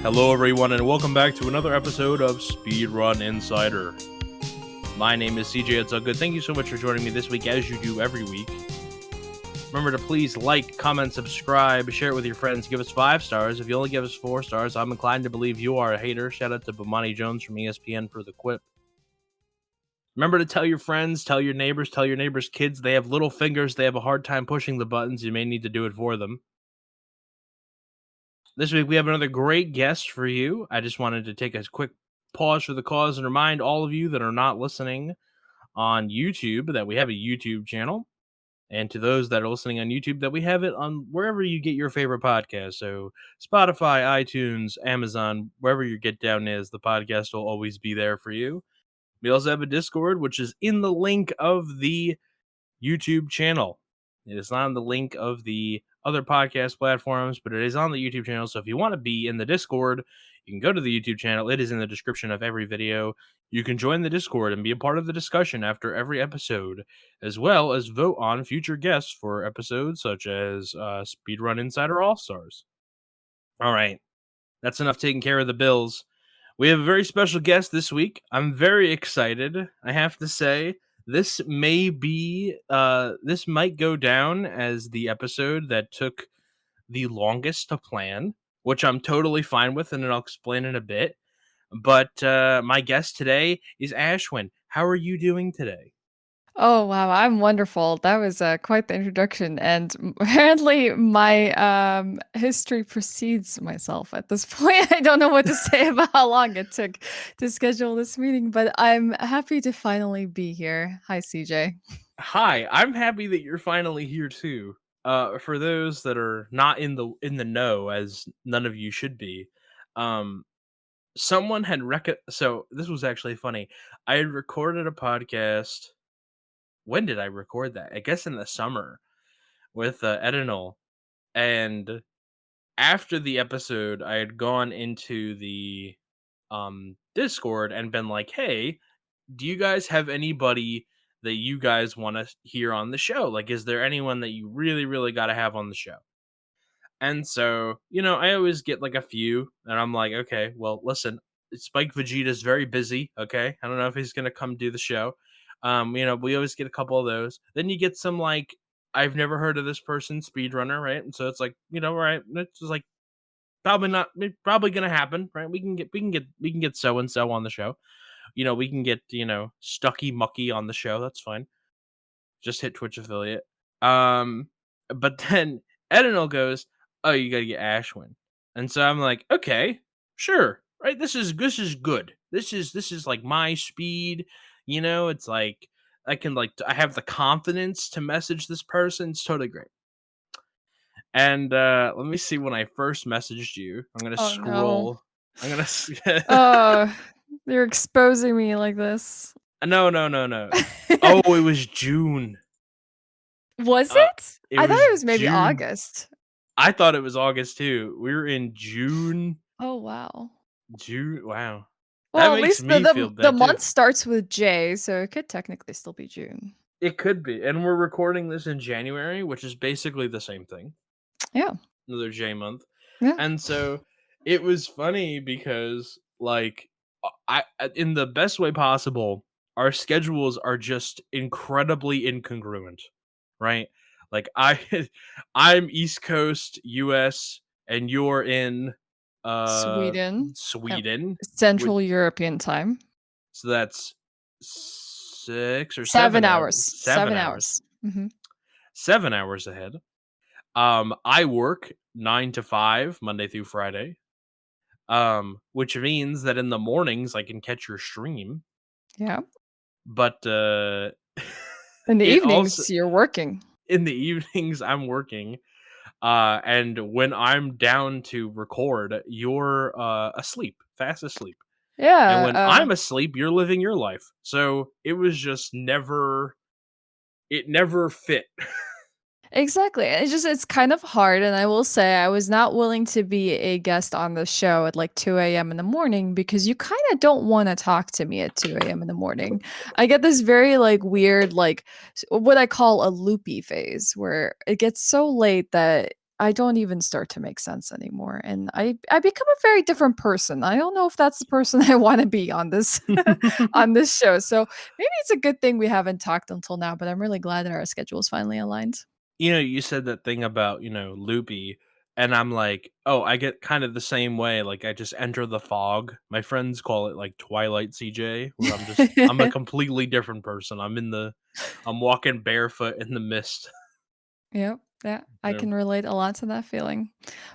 Hello everyone and welcome back to another episode of Speedrun Insider. My name is CJitsallGewd. Thank you so much for joining me this week as you do every week. Remember to please like, comment, subscribe, share it with your friends, give us 5 stars. If you only give us 4 stars, I'm inclined to believe you are a hater. Shout out to Bomani Jones from ESPN for the quip. Remember to tell your friends, tell your neighbors kids. They have little fingers. They have a hard time pushing the buttons. You may need to do it for them. This week we have another great guest for you. I just wanted to take a quick pause for the cause and remind all of you that are not listening on YouTube that we have a YouTube channel. And to those that are listening on YouTube, that we have it on wherever you get your favorite podcast. So Spotify, iTunes, Amazon, wherever your get down is, the podcast will always be there for you. We also have a Discord, which is in the link of the YouTube channel. It is not on the link of the other podcast platforms, but it is on the YouTube channel. So if you want to be in the Discord, you can go to the YouTube channel. It is in the description of every video. You can join the Discord and be a part of the discussion after every episode, as well as vote on future guests for episodes such as Speedrun Insider All-Stars. All right, that's enough taking care of the bills. We have a very special guest this week. I'm very excited, I have to say. This might go down as the episode that took the longest to plan, which I'm totally fine with, and I'll explain in a bit. But my guest today is Ashewyn. How are you doing today? Oh, wow, I'm wonderful. That was quite the introduction, and apparently my history precedes myself at this point. I don't know what to say about how long it took to schedule this meeting, but I'm happy to finally be here. Hi, CJ. Hi, I'm happy that you're finally here too. For those that are not in the know, as none of you should be, someone had so this was actually funny. I had recorded a podcast. When did I record that? I guess in the summer with Edinal. And after the episode, I had gone into the Discord and been like, "Hey, do you guys have anybody that you guys want to hear on the show? Like, is there anyone that you really, really got to have on the show?" And so, I always get like a few, and I'm like, okay, well, listen, Spike Vegeta's very busy. Okay, I don't know if he's gonna come do the show. We always get a couple of those. Then you get some like, I've never heard of this person, speedrunner, right? And so it's like, right, it's just like probably gonna happen, right? We can get so and so on the show. We can get Stucky Mucky on the show. That's fine. Just hit Twitch affiliate. But then Edinal goes, "Oh, you gotta get Ashewyn," and so I'm like, "Okay, sure, right? This is good. This is like my speed. It's like I can I have the confidence to message this person. It's totally great." And let me see when I first messaged you. I'm gonna Oh no. scroll. I'm gonna. Oh, you're exposing me like this. No. Oh, it was June. Was Uh, it? it I thought was it was maybe June. August. I thought it was August too. We were in June. Oh, wow. June. Wow. That Well, at makes least the me feel the, the bad too. month starts with J, so it could technically still be June. It could be. And we're recording this in January, which is basically the same thing. Yeah. Another J month. Yeah. And so it was funny because like I in the best way possible, our schedules are just incredibly incongruent, right? Like I'm East Coast US and you're in Sweden. Yep. Sweden, which Central European time. so that's 6 or 7 7 hours. hours. 7 7 hours. hours. Mhm. 7 hours ahead. I work 9 to 5 Monday through Friday. Which means that in the mornings I can catch your stream. Yeah. But In the it also evenings, you're working. in the evenings I'm working. And when I'm down to record, you're asleep, fast asleep. And Yeah. when I'm asleep, you're living your life. So it was just never fit. Exactly. It's kind of hard. And I will say, I was not willing to be a guest on the show at like 2 a.m. in the morning because you kind of don't want to talk to me at 2 a.m. in the morning. I get this very like weird, like what I call a loopy phase where it gets so late that I don't even start to make sense anymore, and I become a very different person. I don't know if that's the person I wanna be on this on this show, so maybe it's a good thing we haven't talked until now, but I'm really glad that our schedules finally aligned. You said that thing about, loopy, and I'm like, "Oh, I get kind of the same way." Like, I just enter the fog. My friends call it like Twilight CJ, where I'm a completely different person. I'm walking barefoot in the mist. Yep, yeah, I You know? can relate a lot to that feeling.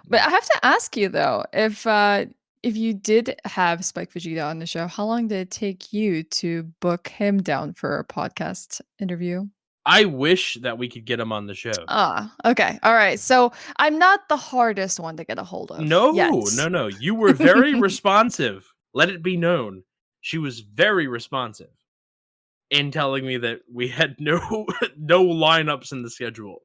But Mm. I have to ask you though, if you did have Spike Vegeta on the show, how long did it take you to book him down for a podcast interview? I wish that we could get him on the show. Ah, okay, alright, so I'm not the hardest one to get a hold of, yet. No, no, no. You were very responsive. Let it be known. She was very responsive in telling me that we had no no lineups in the schedule.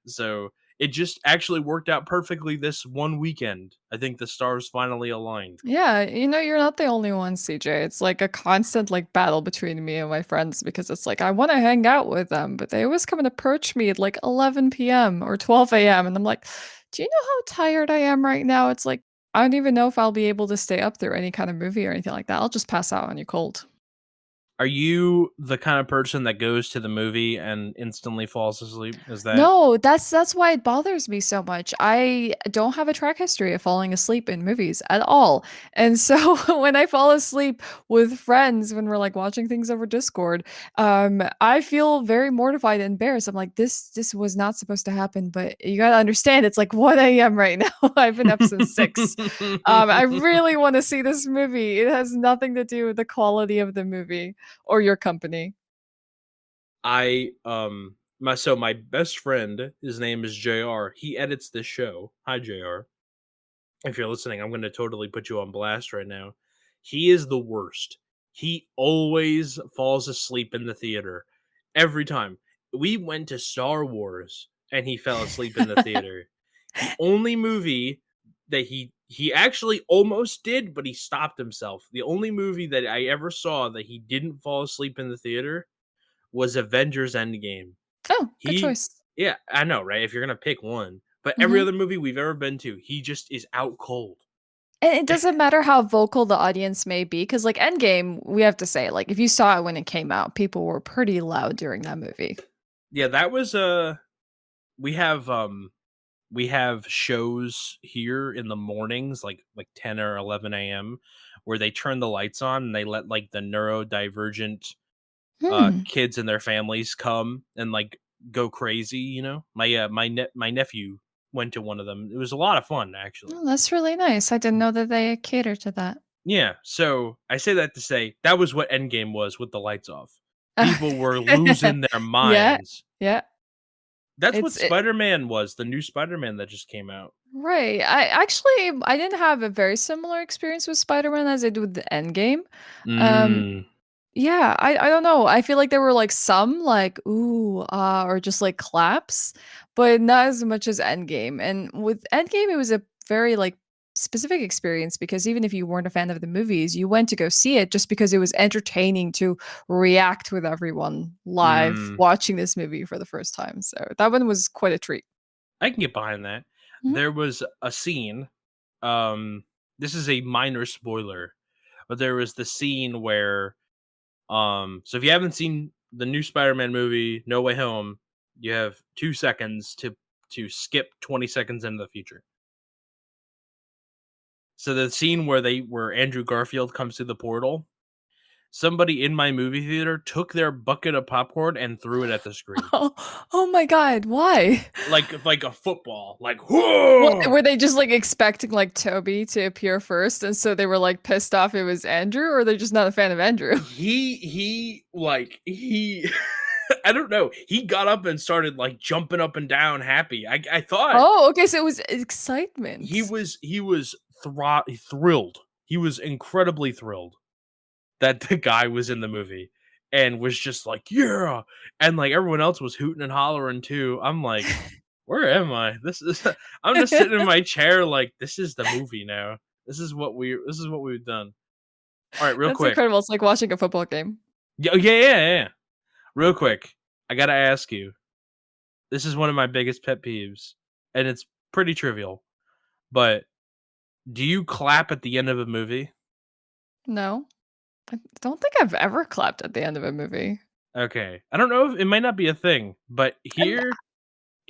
So it just actually worked out perfectly this one weekend. I think the stars finally aligned. Yeah, you're not the only one, CJ. It's like a constant like battle between me and my friends because it's like I want to hang out with them, but they always come and approach me at like 11 p.m. or 12 a.m. and I'm like, "Do you know how tired I am right now?" It's like I don't even know if I'll be able to stay up through any kind of movie or anything like that. I'll just pass out on you cold. Are you the kind of person that goes to the movie and instantly falls asleep? Is that No, that's why it bothers me so much. I don't have a track history of falling asleep in movies at all. And so when I fall asleep with friends when we're like watching things over Discord, I feel very mortified and embarrassed. I'm like, this was not supposed to happen, but you gotta understand it's like 1 a.m. right now. I've been up since 6. I really want to see this movie. It has nothing to do with the quality of the movie or your company. my best friend, his name is JR. He edits this show. Hi JR. If you're listening, I'm going to totally put you on blast right now. He is the worst. He always falls asleep in the theater every time. We went to Star Wars and he fell asleep in the theater. The only movie that he actually almost did, but he stopped himself. The only movie that I ever saw that he didn't fall asleep in the theater was Avengers Endgame. Oh, good He choice. Yeah, I know, right? If you're gonna pick one. But every Mhm. other movie we've ever been to, he just is out cold. And it doesn't matter how vocal the audience may be, because like Endgame, we have to say, like, if you saw it when it came out, people were pretty loud during that movie. Yeah, that was we have we have shows here in the mornings, like 10 or 11 a.m., where they turn the lights on and they let like the neurodivergent Hmm. kids and their families come and like go crazy. My nephew went to one of them. It was a lot of fun actually. Oh, that's really nice. I didn't know that they cater to that. Yeah, so I say that to say that was what Endgame was with the lights off. People were losing their Yeah, minds. yeah. That's what It's it Spider-Man was, the new Spider-Man that just came out. right. I didn't have a very similar experience with Spider-Man as I did with the Endgame. Um, Mm. Yeah, I don't know. I feel like there were, like, some, like, "Ooh, ah," or just, like, claps, but not as much as Endgame, and with Endgame, it was a very, like, specific experience because even if you weren't a fan of the movies, you went to go see it just because it was entertaining to react with everyone live Mm. watching this movie for the first time, so that one was quite a treat. I can get behind that. Mhm. There was a scene, um, this is a minor spoiler, but there was the scene where, so if you haven't seen the new Spider-Man movie, No Way Home, you have 2 seconds to skip 20 seconds into the future. So the scene where Andrew Garfield comes through the portal, somebody in my movie theater took their bucket of popcorn and threw it at the screen. Oh, oh my god, why? Like a football, like, What "Whoa!" were they just, like, expecting, like, Toby to appear first, and so they were, like, pissed off it was Andrew, or they're just not a fan of Andrew? He I don't know, he got up and started, like, jumping up and down happy. I thought Oh, okay, so it was excitement. he was thrilled. He was incredibly thrilled that the guy was in the movie and was just like, "Yeah!" And, like, everyone else was hooting and hollering too. I'm like, "Where am I? This is" I'm just sitting in my chair like, "This is the movie now. This is what we've done." Alright, real That's quick. incredible, it's like watching a football game. Yeah, yeah, yeah, yeah, yeah. Real quick, I gotta ask you, this is one of my biggest pet peeves, and it's pretty trivial, but do you clap at the end of a movie? No. I don't think I've ever clapped at the end of a movie. Okay. I don't know if it might not be a thing, but And here,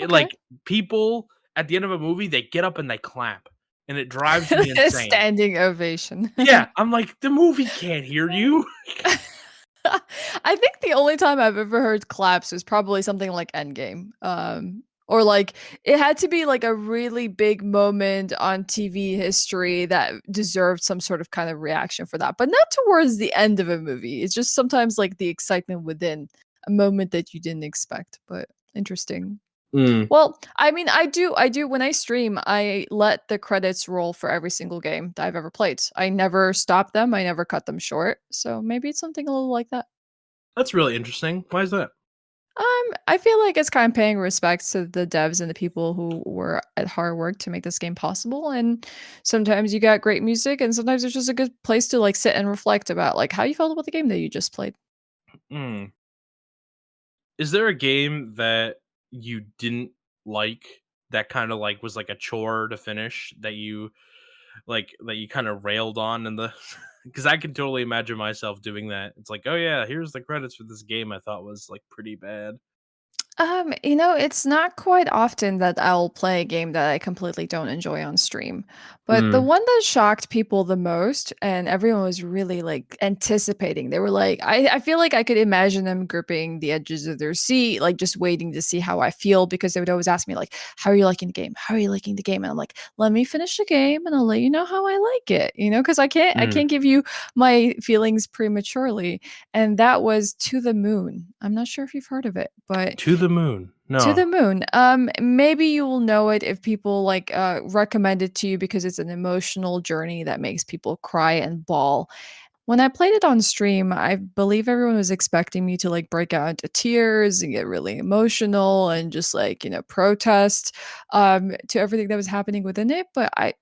okay. like, people at the end of a movie, they get up and they clap, and it drives me insane. Standing ovation. Yeah, I'm like, "The movie can't hear you." I think the only time I've ever heard claps was probably something like Endgame. Or like it had to be like a really big moment on TV history that deserved some sort of kind of reaction for that, but not towards the end of a movie. It's just sometimes like the excitement within a moment that you didn't expect, but interesting. Mm, Well, I mean, I do when I stream, I let the credits roll for every single game that I've ever played. I never stop them, I never cut them short. So maybe it's something a little like that. that's really interesting. Why is that? I feel like it's kind of paying respects to the devs and the people who were at hard work to make this game possible. And sometimes you got great music, and sometimes it's just a good place to like sit and reflect about like how you felt about the game that you just played. Mm. Is there a game that you didn't like that kinda, like, was like a chore to finish that you that you kinda railed on in the because I can totally imagine myself doing that. It's like, "Oh, yeah, here's the credits for this game I thought was, like, pretty bad." It's not quite often that I'll play a game that I completely don't enjoy on stream. But the Mm, one that shocked people the most, and everyone was really like anticipating, they were like, I feel like I could imagine them gripping the edges of their seat, like just waiting to see how I feel, because they would always ask me, like, how are you liking the game? How are you liking the game? And I'm like, let me finish the game and I'll let you know how I like it, because I mm. can't give you my feelings prematurely. And that was To the Moon. I'm not sure if you've heard of it, but To the Moon. To the No. Moon. Maybe you will know it if people like recommend it to you because it's an emotional journey that makes people cry and bawl. When I played it on stream, I believe everyone was expecting me to like break out into tears and get really emotional and just like, protest to everything that was happening within it, but I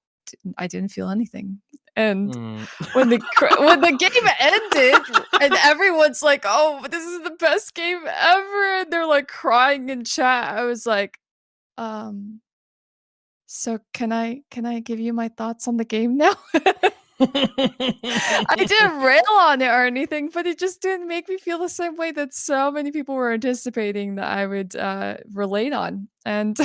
didn't feel anything. And Mm. when the game ended and everyone's like, "Oh, this is the best game ever," and they're like crying in chat, I was like, um, "So can I give you my thoughts on the game now?" I didn't rail on it or anything, but it just didn't make me feel the same way that so many people were anticipating that I would relate on. And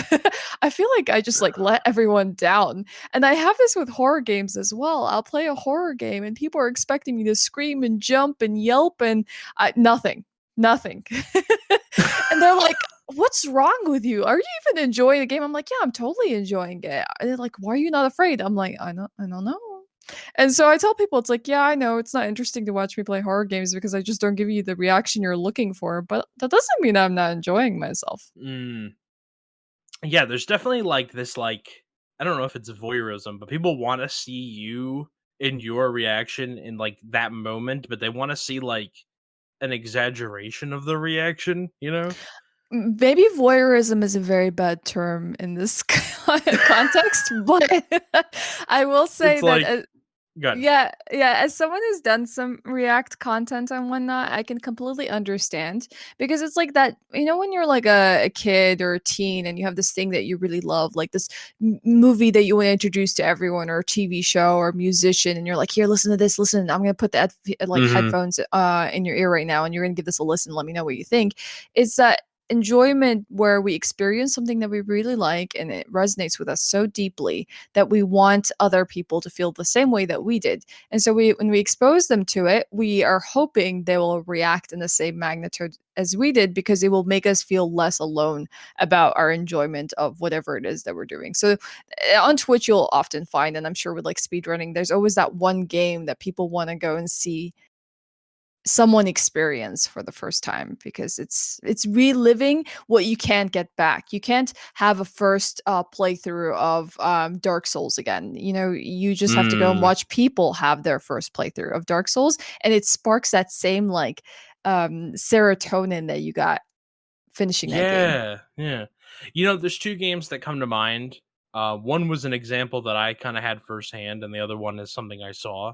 I feel like I just like let everyone down. And I have this with horror games as well. I'll play a horror game and people are expecting me to scream and jump and yelp, and nothing, nothing. And they're like, "What's wrong with you? Are you even enjoying the game?" I'm like, "Yeah, I'm totally enjoying it." And they're like, "Why are you not afraid?" I'm like, I don't know." And so I tell people, it's like, "Yeah, I know it's not interesting to watch me play horror games because I just don't give you the reaction you're looking for, but that doesn't mean I'm not enjoying myself." Mm. Yeah, there's definitely, like, this, like I don't know if it's voyeurism, but people wanna see you in your reaction in, like, that moment, but they wanna see, like, an exaggeration of the reaction, you know? Maybe voyeurism is a very bad term in this context, but I will say It's that, like good. yeah, yeah, as someone who's done some React content and whatnot, I can completely understand, because it's like that, when you're like a kid or a teen and you have this thing that you really love, like this movie that you want to introduce to everyone, or a TV show or musician, and you're like, here, listen to this, listen, I'm gonna put the like Mhm. headphones in your ear right now, and you're gonna give this a listen. Let me know what you think. It's that enjoyment where we experience something that we really like and it resonates with us so deeply that we want other people to feel the same way that we did. And so when we expose them to it, we are hoping they will react in the same magnitude as we did, because it will make us feel less alone about our enjoyment of whatever it is that we're doing. So on Twitch, you'll often find, and I'm sure with like speedrunning, there's always that one game that people want to go and see someone experience for the first time, because it's reliving what you can't get back. You can't have a first playthrough of Dark Souls again. You just have to go and Mm. watch people have their first playthrough of Dark Souls, and it sparks that same like serotonin that you got finishing that game. Yeah, yeah. There's 2 games that come to mind. One was an example that I kinda had firsthand, and the other one is something I saw.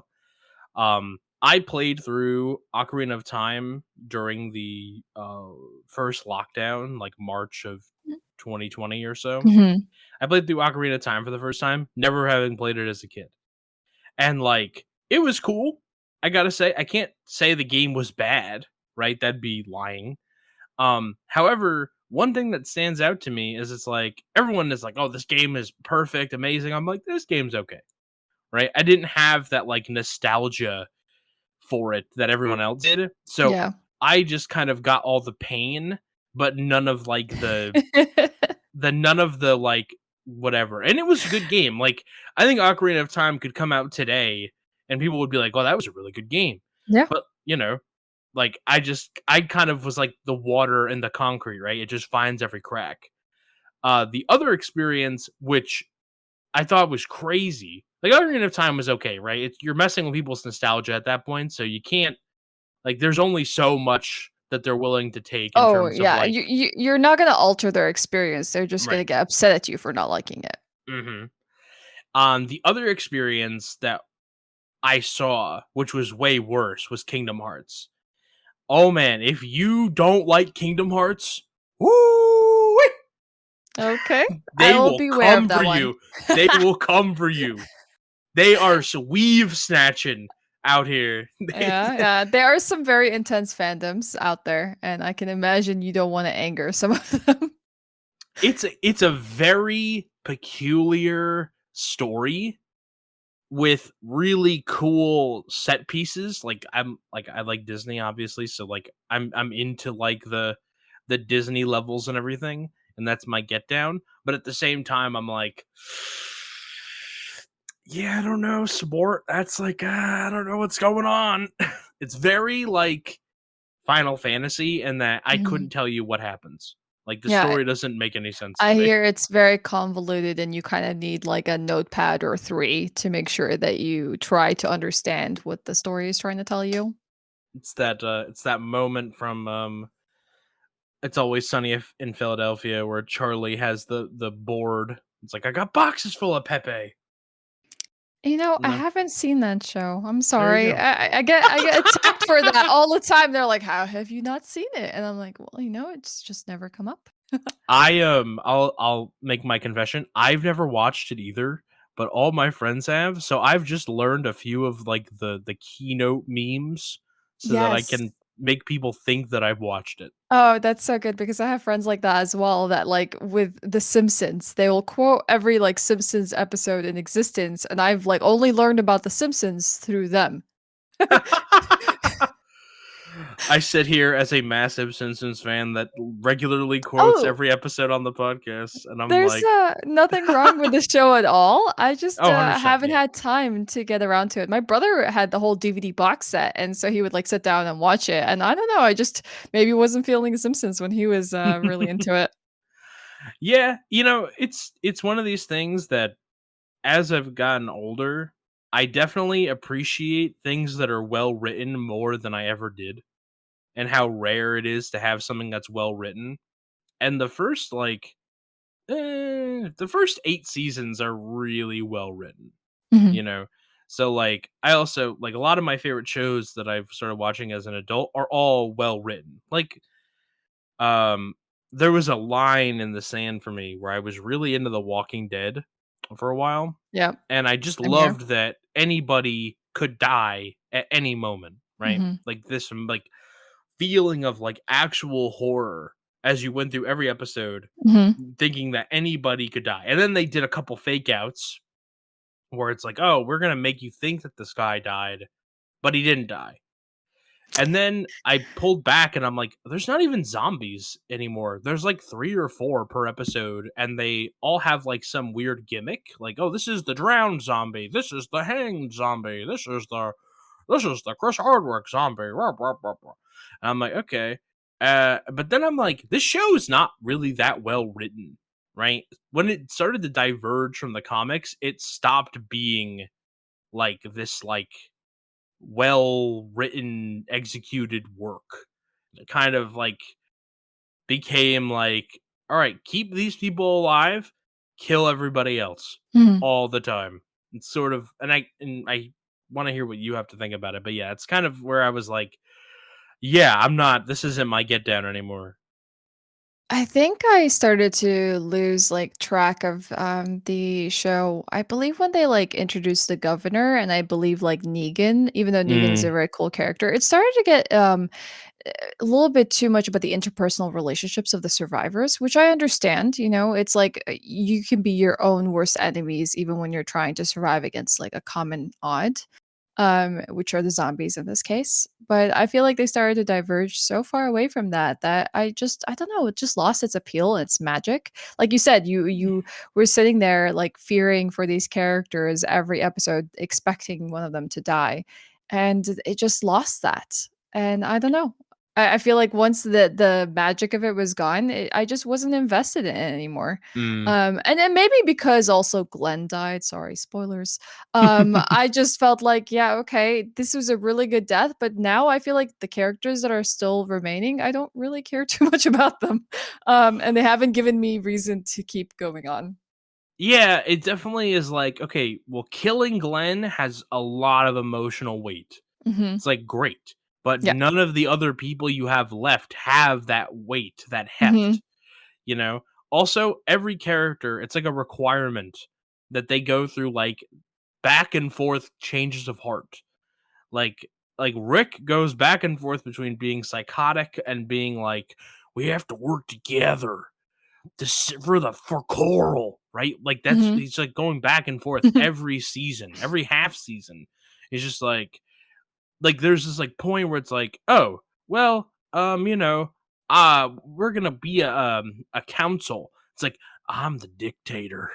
I played through Ocarina of Time during the, first lockdown, like, March of 2020 or so. Mhm. I played through Ocarina of Time for the first time, never having played it as a kid. And like it was cool. I gotta say, I can't say the game was bad, right? That'd be lying. However, one thing that stands out to me is it's like everyone is like, "Oh, this game is perfect, amazing." I'm like, "This game's okay." Right? I didn't have that like nostalgia for it that everyone else did. So Yeah. I just kind of got all the pain, but none of like none of the like whatever. And it was a good game. Like I think Ocarina of Time could come out today and people would be like, "Oh, that was a really good game." Yeah. But, like I kind of was like the water in the concrete, right? It just finds every crack. The other experience which I thought was crazy. Like Ocarina of Time was okay, right? You're messing with people's nostalgia at that point, so you can't like there's only so much that they're willing to take in Oh, terms of yeah, like you're not gonna alter their experience, they're just gonna right. get upset at you for not liking it. hmm the other experience that I saw, which was way worse, was Kingdom Hearts. Oh man, if you don't like Kingdom Hearts, woo, Okay, I they will will be aware of come for that one. you. They will come for you. They are weave snatching out here. Yeah, yeah, there are some very intense fandoms out there, and I can imagine you don't wanna anger some of them. It's a very peculiar story with really cool set pieces. Like I like Disney obviously, so like I'm into like the Disney levels and everything, and that's my get down. But at the same time, I'm like, yeah, I don't know, sport. That's like I don't know what's going on. It's very like Final Fantasy, in that I Mhm. couldn't tell you what happens. Like the Yeah, story doesn't make any sense to I me. hear it's very convoluted and you kinda need, like, a notepad or 3 to make sure that you try to understand what the story is trying to tell you. It's that moment from It's Always Sunny in Philadelphia where Charlie has the board. It's like I got boxes full of Pepe. You know, I No, haven't seen that show. I'm there you sorry. go. I get attacked for that all the time. They're like, "How have you not seen it?" And I'm like, "Well, it's just never come up." I'll make my confession. I've never watched it either, but all my friends have. So I've just learned a few of like the keynote memes so that I Yes. can make people think that I've watched it. Oh, that's so good because I have friends like that as well that like with The Simpsons, they will quote every like Simpsons episode in existence and I've like only learned about The Simpsons through them. I sit here as a massive Simpsons fan that regularly quotes Oh, every episode on the podcast, and I'm there's, like, nothing wrong with the show at all. I just, oh, 100%, haven't yeah. had time to get around to it. My brother had the whole DVD box set, and so he would, like, sit down and watch it, and I don't know, I just maybe wasn't feeling The Simpsons when he was, really into it. Yeah, it's one of these things that as I've gotten older, I definitely appreciate things that are well written more than I ever did, and how rare it is to have something that's well written. And the first 8 seasons are really well written, Mhm. you know? So, like, I also like, a lot of my favorite shows that I've started watching as an adult are all well written. Like, um, there was a line in the sand for me where I was really into The Walking Dead for a while, Yep, and I just same here. loved that anybody could die at any moment, right? Mhm, Like, this, like, feeling of, like, actual horror as you went through every episode, mhm. thinking that anybody could die. And then they did a couple fake outs where it's like, "Oh, we're gonna make you think that this guy died, but he didn't die." And then I pulled back and I'm like, "There's not even zombies anymore. There's like 3 or 4 per episode, and they all have, like, some weird gimmick. Like, oh, this is the drowned zombie. This is the hanged zombie. This is the Chris Hardwick zombie." Rah, rah, rah, rah. And I'm like, "Okay." But then I'm like, "This show is not really that well written." Right? When it started to diverge from the comics, it stopped being like this, like, well written, executed work. It kind of like became like, all right, keep these people alive, kill everybody else Mhm. all the time. It's sort of, and I want to hear what you have to think about it, but yeah, it's kind of where I was like, yeah, I'm not. This isn't my get down anymore. I think I started to lose like track of the show. I believe when they like introduced the governor and I believe like Negan, even though Negan is a Mm, very cool character, it started to get a little bit too much about the interpersonal relationships of the survivors, which I understand. You know, it's like you can be your own worst enemies even when you're trying to survive against like a common odd, which are the zombies in this case. But I feel like they started to diverge so far away from that that I don't know, it just lost its appeal, its magic. Like you said, you were sitting there like fearing for these characters every episode, expecting one of them to die, and it just lost that. And I don't know. I feel like once the magic of it was gone, I just wasn't invested in it anymore. mm. And then maybe because also Glenn died. Sorry, spoilers. I just felt like, yeah, okay, this was a really good death, but now I feel like the characters that are still remaining, I don't really care too much about them. And they haven't given me reason to keep going on. Yeah, it definitely is like, okay, well, killing Glenn has a lot of emotional weight. Hmm. It's like great, but Yeah. none of the other people you have left have that weight, that Hmm. heft, you know? Also, every character, it's like a requirement that they go through like back and forth changes of heart. Like like Rick goes back and forth between being psychotic and being like, we have to work together for Coral, right? Like that's Hmm. he's like going back and forth every season, every half season. It's just like there's this like point where it's like, oh, well, we're gonna be a council. It's like I'm the dictator.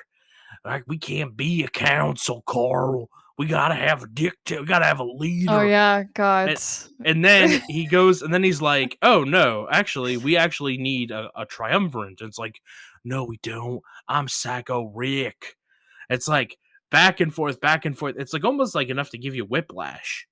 Like we can't be a council, Carl. We gotta have a dictator. We gotta have a Oh leader. yeah, God. And, and then he goes, and then he's like, "Oh no, actually, we actually need a triumvirate." And it's like, "No, we don't. I'm Psycho Rick." It's like back and forth, back and forth. It's like almost like enough to give you whiplash.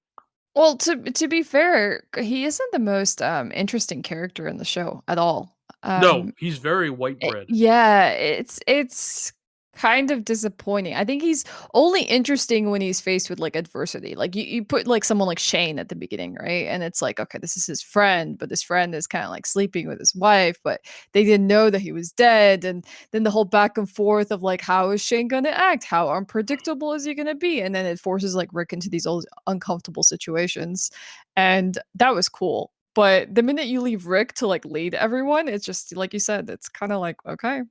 Well, to be fair, he isn't the most interesting character in the show at all. No, Um, he's very white bread. Yeah, it's kind of disappointing. I think he's only interesting when he's faced with like adversity. Like you put like someone like Shane at the beginning, right? And it's like, okay, this is his friend, but this friend is kind of like sleeping with his wife, but they didn't know that he was dead. And then the whole back and forth of like, how is Shane gonna act? How unpredictable is he gonna be? And then it forces like Rick into these old uncomfortable situations. And that was cool. But the minute you leave Rick to like lead everyone, it's just like you said, it's kind of like, okay,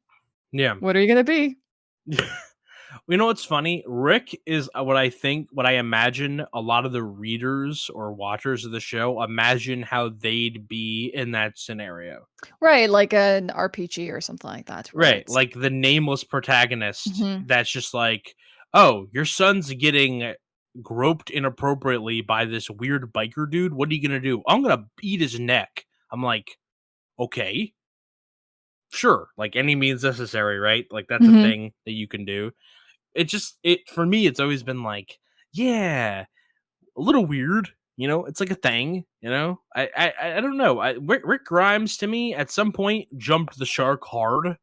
Yeah. what are you gonna be? You know what's funny? Rick is what I think, what I imagine a lot of the readers or watchers of the show imagine how they'd be in that scenario. Right, like an RPG or something like that, where Right. it's Like the nameless protagonist mhm, that's just like, oh, your son's getting groped inappropriately by this weird biker dude. What are you going to do? I'm going to beat his neck. I'm like, okay, sure. Like any means necessary, right? Like that's a mhm. thing that you can do. It for me, it's always been like, yeah, a little weird. It's like a thing. I don't know. Rick Grimes to me at some point jumped the shark hard,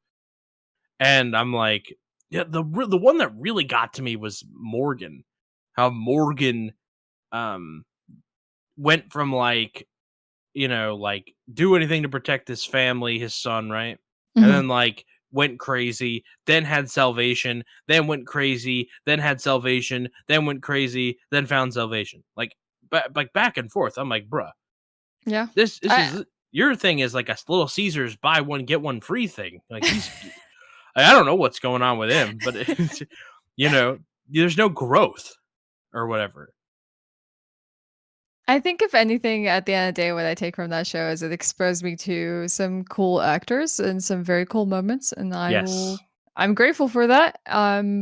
and I'm like, yeah, the one that really got to me was Morgan. How Morgan um went from like like do anything to protect his family, his son, right? And Mhm. then like went crazy, then had salvation, then went crazy, then had salvation, then went crazy, then found salvation. Like back and forth. I'm like, bruh, Yeah. this I is your thing is like a Little Caesars buy one get one free thing. Like I don't know what's going on with him, but it's, you know, there's no growth or whatever. I think if anything, at the end of the day, what I take from that show is it exposed me to some cool actors and some very cool moments, and Yes. I'm grateful for that.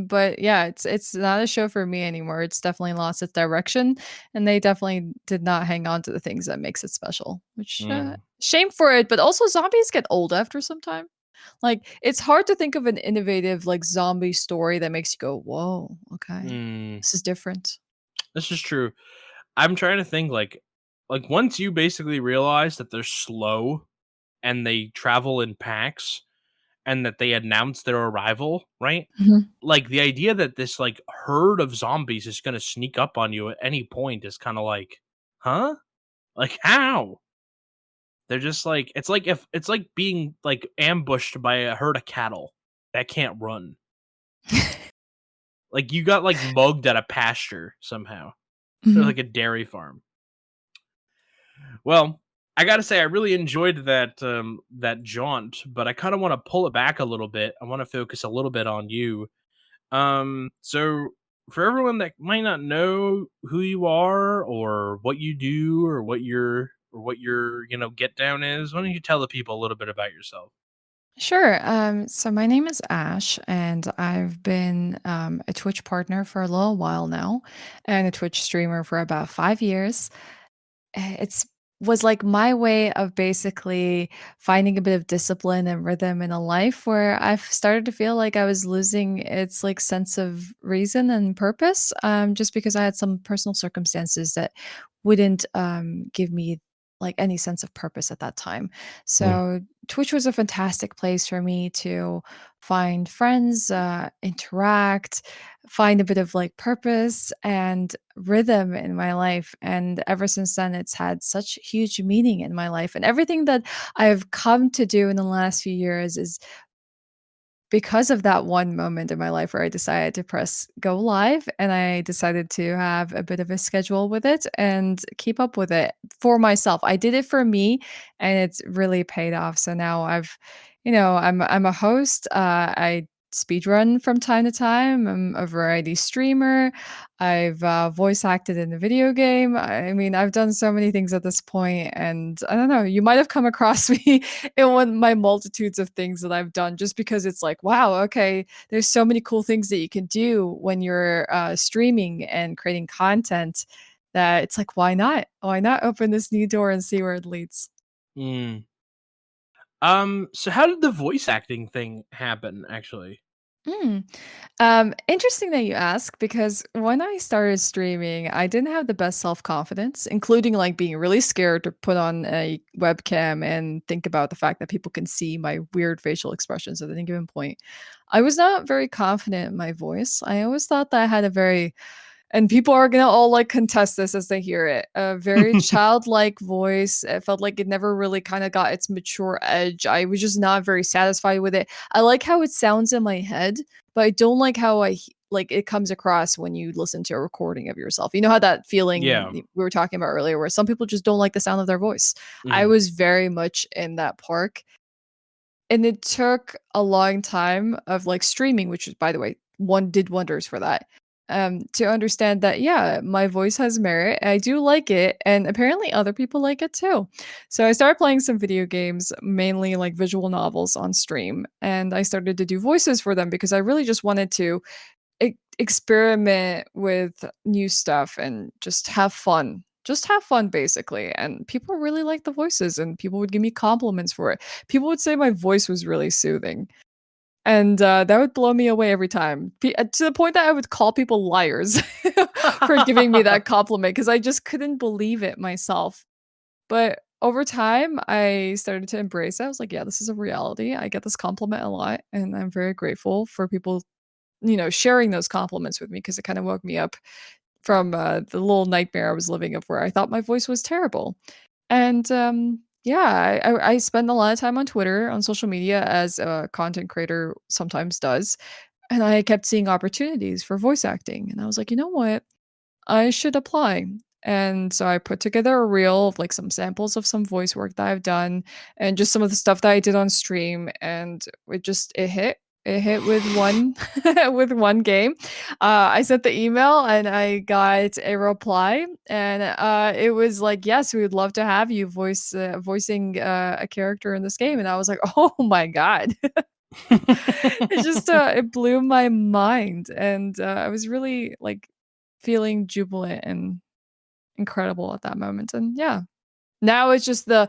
But yeah, it's not a show for me anymore. It's definitely lost its direction, and they definitely did not hang on to the things that makes it special. Which Mm. shame for it, but also zombies get old after some time. Like it's hard to think of an innovative like zombie story that makes you go, "Whoa, okay, Mm. this is different." This is true. I'm trying to think like once you basically realize that they're slow and they travel in packs and that they announce their arrival, right? Mhm. Like the idea that this like herd of zombies is going to sneak up on you at any point is kind of like, huh? Like how? They're just like it's like being like ambushed by a herd of cattle that can't run. Like you got like mugged at a pasture somehow, or Mhm. like a dairy farm. Well, I gotta say I really enjoyed that jaunt, but I kind of want to pull it back a little bit. I want to focus a little bit on you. So for everyone that might not know who you are or what you do or what your get down is, why don't you tell the people a little bit about yourself? Sure. So my name is Ash, and I've been a Twitch partner for a little while now, and a Twitch streamer for about 5 years. It's was like my way of basically finding a bit of discipline and rhythm in a life where I've started to feel like I was losing its like sense of reason and purpose, just because I had some personal circumstances that wouldn't give me like any sense of purpose at that time. Mm. So Twitch was a fantastic place for me to find friends, interact, find a bit of like purpose and rhythm in my life. And ever since then, it's had such huge meaning in my life. And everything that I've come to do in the last few years is because of that one moment in my life where I decided to press go live and I decided to have a bit of a schedule with it and keep up with it for myself. I did it for me and it's really paid off. So now I'm a host. I speedrun from time to time. I'm a variety streamer. I've voice acted in a video game. I mean, I've done so many things at this point, and I don't know. You might have come across me in one my multitudes of things that I've done just because it's like, wow, okay, there's so many cool things that you can do when you're streaming and creating content that it's like, why not? Why not open this new door and see where it leads? Mm. So how did the voice acting thing happen actually? Mm. Interesting that you ask because when I started streaming, I didn't have the best self confidence, including like being really scared to put on a webcam and think about the fact that people can see my weird facial expressions at any given point. I was not very confident in my voice. I always thought that I had a very and people are gonna all like contest this as they hear it. A very childlike voice. It felt like it never really kind of got its mature edge. I was just not very satisfied with it. I like how it sounds in my head, but I don't like how like it comes across when you listen to a recording of yourself. You know how that feeling Yeah. we were talking about earlier, where some people just don't like the sound of their voice. I Mhm. was very much in that park, and it took a long time of, like, streaming, which is, by the way, one did wonders for that, to understand that, yeah, my voice has merit, I do like it, and apparently other people like it too. So I started playing some video games, mainly, like, visual novels on stream, and I started to do voices for them because I really just wanted to experiment with new stuff and just have fun. Just have fun, basically. And people really like the voices, and people would give me compliments for it. People would say my voice was really soothing. And that would blow me away every time, to the point that I would call people liars for giving me that compliment because I just couldn't believe it myself. But over time, I started to embrace it. I was like, yeah, this is a reality. I get this compliment a lot, and I'm very grateful for people sharing those compliments with me because it kind of woke me up from the little nightmare I was living of where I thought my voice was terrible. And yeah, I spend a lot of time on Twitter, on social media, as a content creator sometimes does. And I kept seeing opportunities for voice acting. And I was like, you know what? I should apply. And so I put together a reel of like some samples of some voice work that I've done and just some of the stuff that I did on stream. And it hit. It hit with one with one game. I sent the email and I got a reply, and it was like, "Yes, we would love to have you voicing a character in this game." And I was like, "Oh my god!" It just it blew my mind, and I was really like feeling jubilant and incredible at that moment. And yeah, now it's just the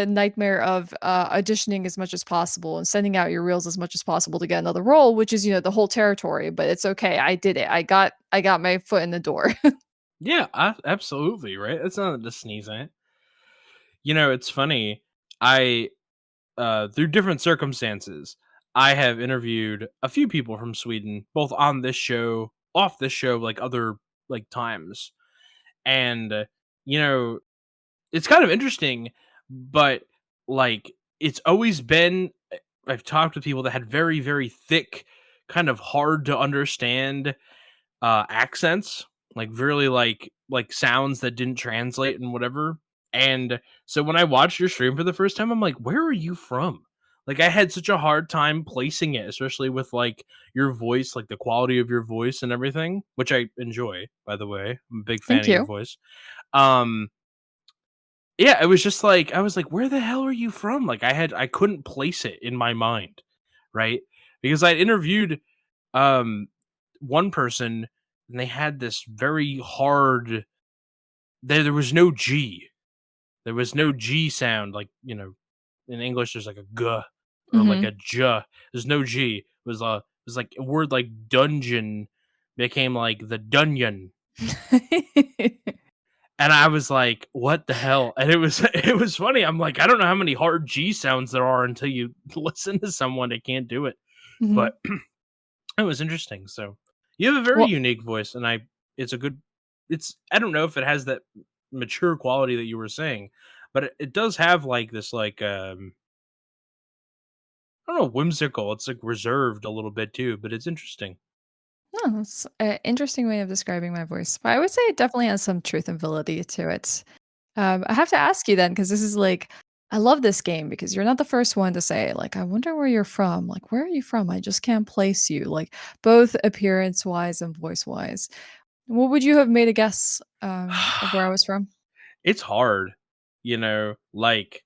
nightmare of auditioning as much as possible and sending out your reels as much as possible to get another role, which is the whole territory. But it's okay. I did it. I got my foot in the door. Yeah, absolutely, right? It's nothing to sneeze at. It's funny. I through different circumstances, I have interviewed a few people from Sweden, both on this show, off this show, like other like times. And you know, it's kind of interesting, but like, it's always been I've talked with people that had very, very thick, kind of hard to understand, accents, like, really, like, sounds that didn't translate and whatever, and so when I watched your stream for the first time, I'm like, "Where are you from?" Like, I had such a hard time placing it, especially with, like, your voice, like, the quality of your voice and everything, which I enjoy, by the way. I'm a big fan Thank of your you. voice. Um, yeah, it was just like I was like, "Where the hell are you from?" Like, I couldn't place it in my mind, right? Because I interviewed, um, one person, and they had this very hard there was no G. There was no G sound, like, in English, there's like a "g" or like Mhm. a "j." There's no G. It was like a word like dungeon became like the dunyon. And I was like, "What the hell?" And it was it was funny. I'm like, "I don't know how many hard G sounds there are until you listen to someone that can't do it." Mhm. But it was interesting. So, you have a very Well, unique voice, and it's a good I don't know if it has that mature quality that you were saying, but it does have, like, this, like, I don't know, whimsical. It's, like, reserved a little bit too, but it's interesting. no, that's an interesting way of describing my voice, but I would say it definitely has some truth and validity to it. I have to ask you then, because this is like, I love this game because you're not the first one to say, like, I wonder where you're from. Like, where are you from? I just can't place you, like, both appearance wise and voice wise. What would you have made a guess of where I was from? It's hard, like,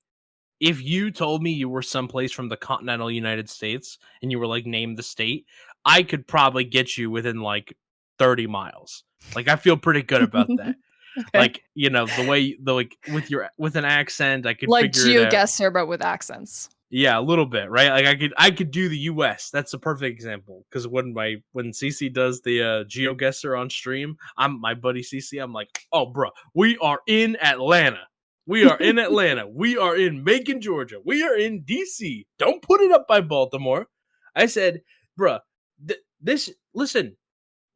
if you told me you were someplace from the continental United States and you were like, "Name the state," I could probably get you within, like, 30 miles. Like, I feel pretty good about that. Okay. Like, like, with an accent, I could Like figure it out. GeoGuessr, but with accents. Yeah, a little bit, right? Like, I could do the US. That's a perfect example because when CC does the, GeoGuessr on stream, my buddy CC, I'm like, "Oh, bro, we are in Atlanta. We are in Atlanta. We are in Macon, Georgia. We are in DC. Don't put it up by Baltimore." I said, "Bruh, this listen,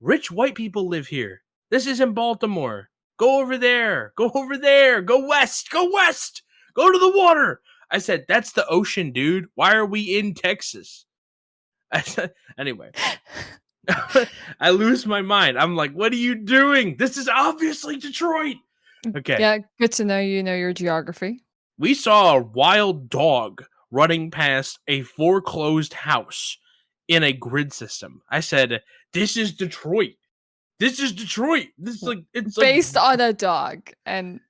rich white people live here. This isn't Baltimore. Go over there. Go over there. Go west. Go west. Go to the water." I said, "That's the ocean, dude. Why are we in Texas?" I said, anyway, I lose my mind. I'm like, "What are you doing? This is obviously Detroit." Okay. Yeah, good to know you know your geography. We saw a wild dog running past a foreclosed house in a grid system. I said, "This is Detroit. This is Detroit. This is W like it's like Based on a dog and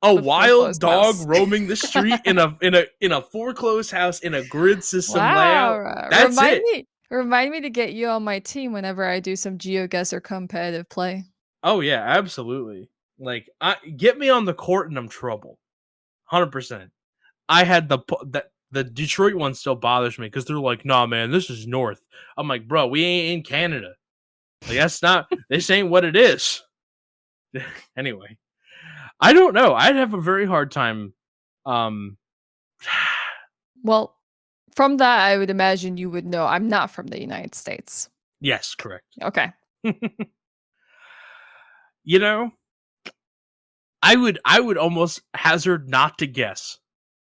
a the wild foreclosed dog house. roaming the street in a foreclosed house in a grid system layout. Wow, That's it. remind me to get you on my team whenever I do some GeoGuessr competitive play. Oh yeah, absolutely. Like, get me on the court and I'm trouble. 100%. I had the Detroit one still bothers me because they're like, "Nah, man, this is north." I'm like, "Bro, we ain't in Canada. Like, that's not. This ain't what it is." Anyway, I don't know. I'd have a very hard time. Um, Well, from that, I would imagine you would know I'm not from the United States. yes, correct. Okay. you know, I would almost hazard not to guess,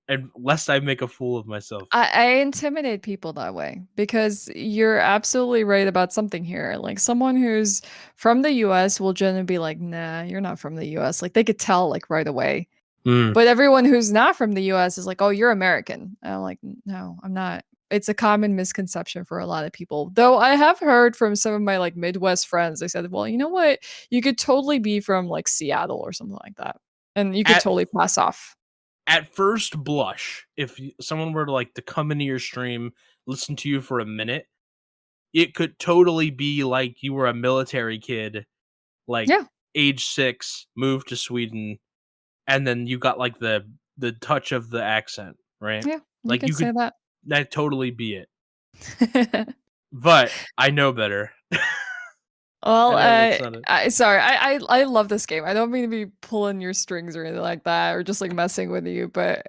and lest I make a fool of myself. I intimidate people that way because you're absolutely right about something here. Like someone who's from the US will generally be like, nah, you're not from the US. Like they could tell like right away. Mm. But everyone who's not from the US is like, oh, you're American. And I'm like, no, I'm not. It's a common misconception for a lot of people. Though I have heard from some of my like Midwest friends, they said, well, you know what? You could totally be from like Seattle or something like that. And you could At totally pass off. at first blush, if someone were to come into your stream, listen to you for a minute, it could totally be like you were a military kid, like Yeah. age 6, moved to Sweden, and then you got like the touch of the accent, right? Yeah. You Like could you say could that. that totally be it. But I know better. Well, I know that's not it. sorry, I love this game. I don't mean to be pulling your strings or anything like that, or just like messing with you, but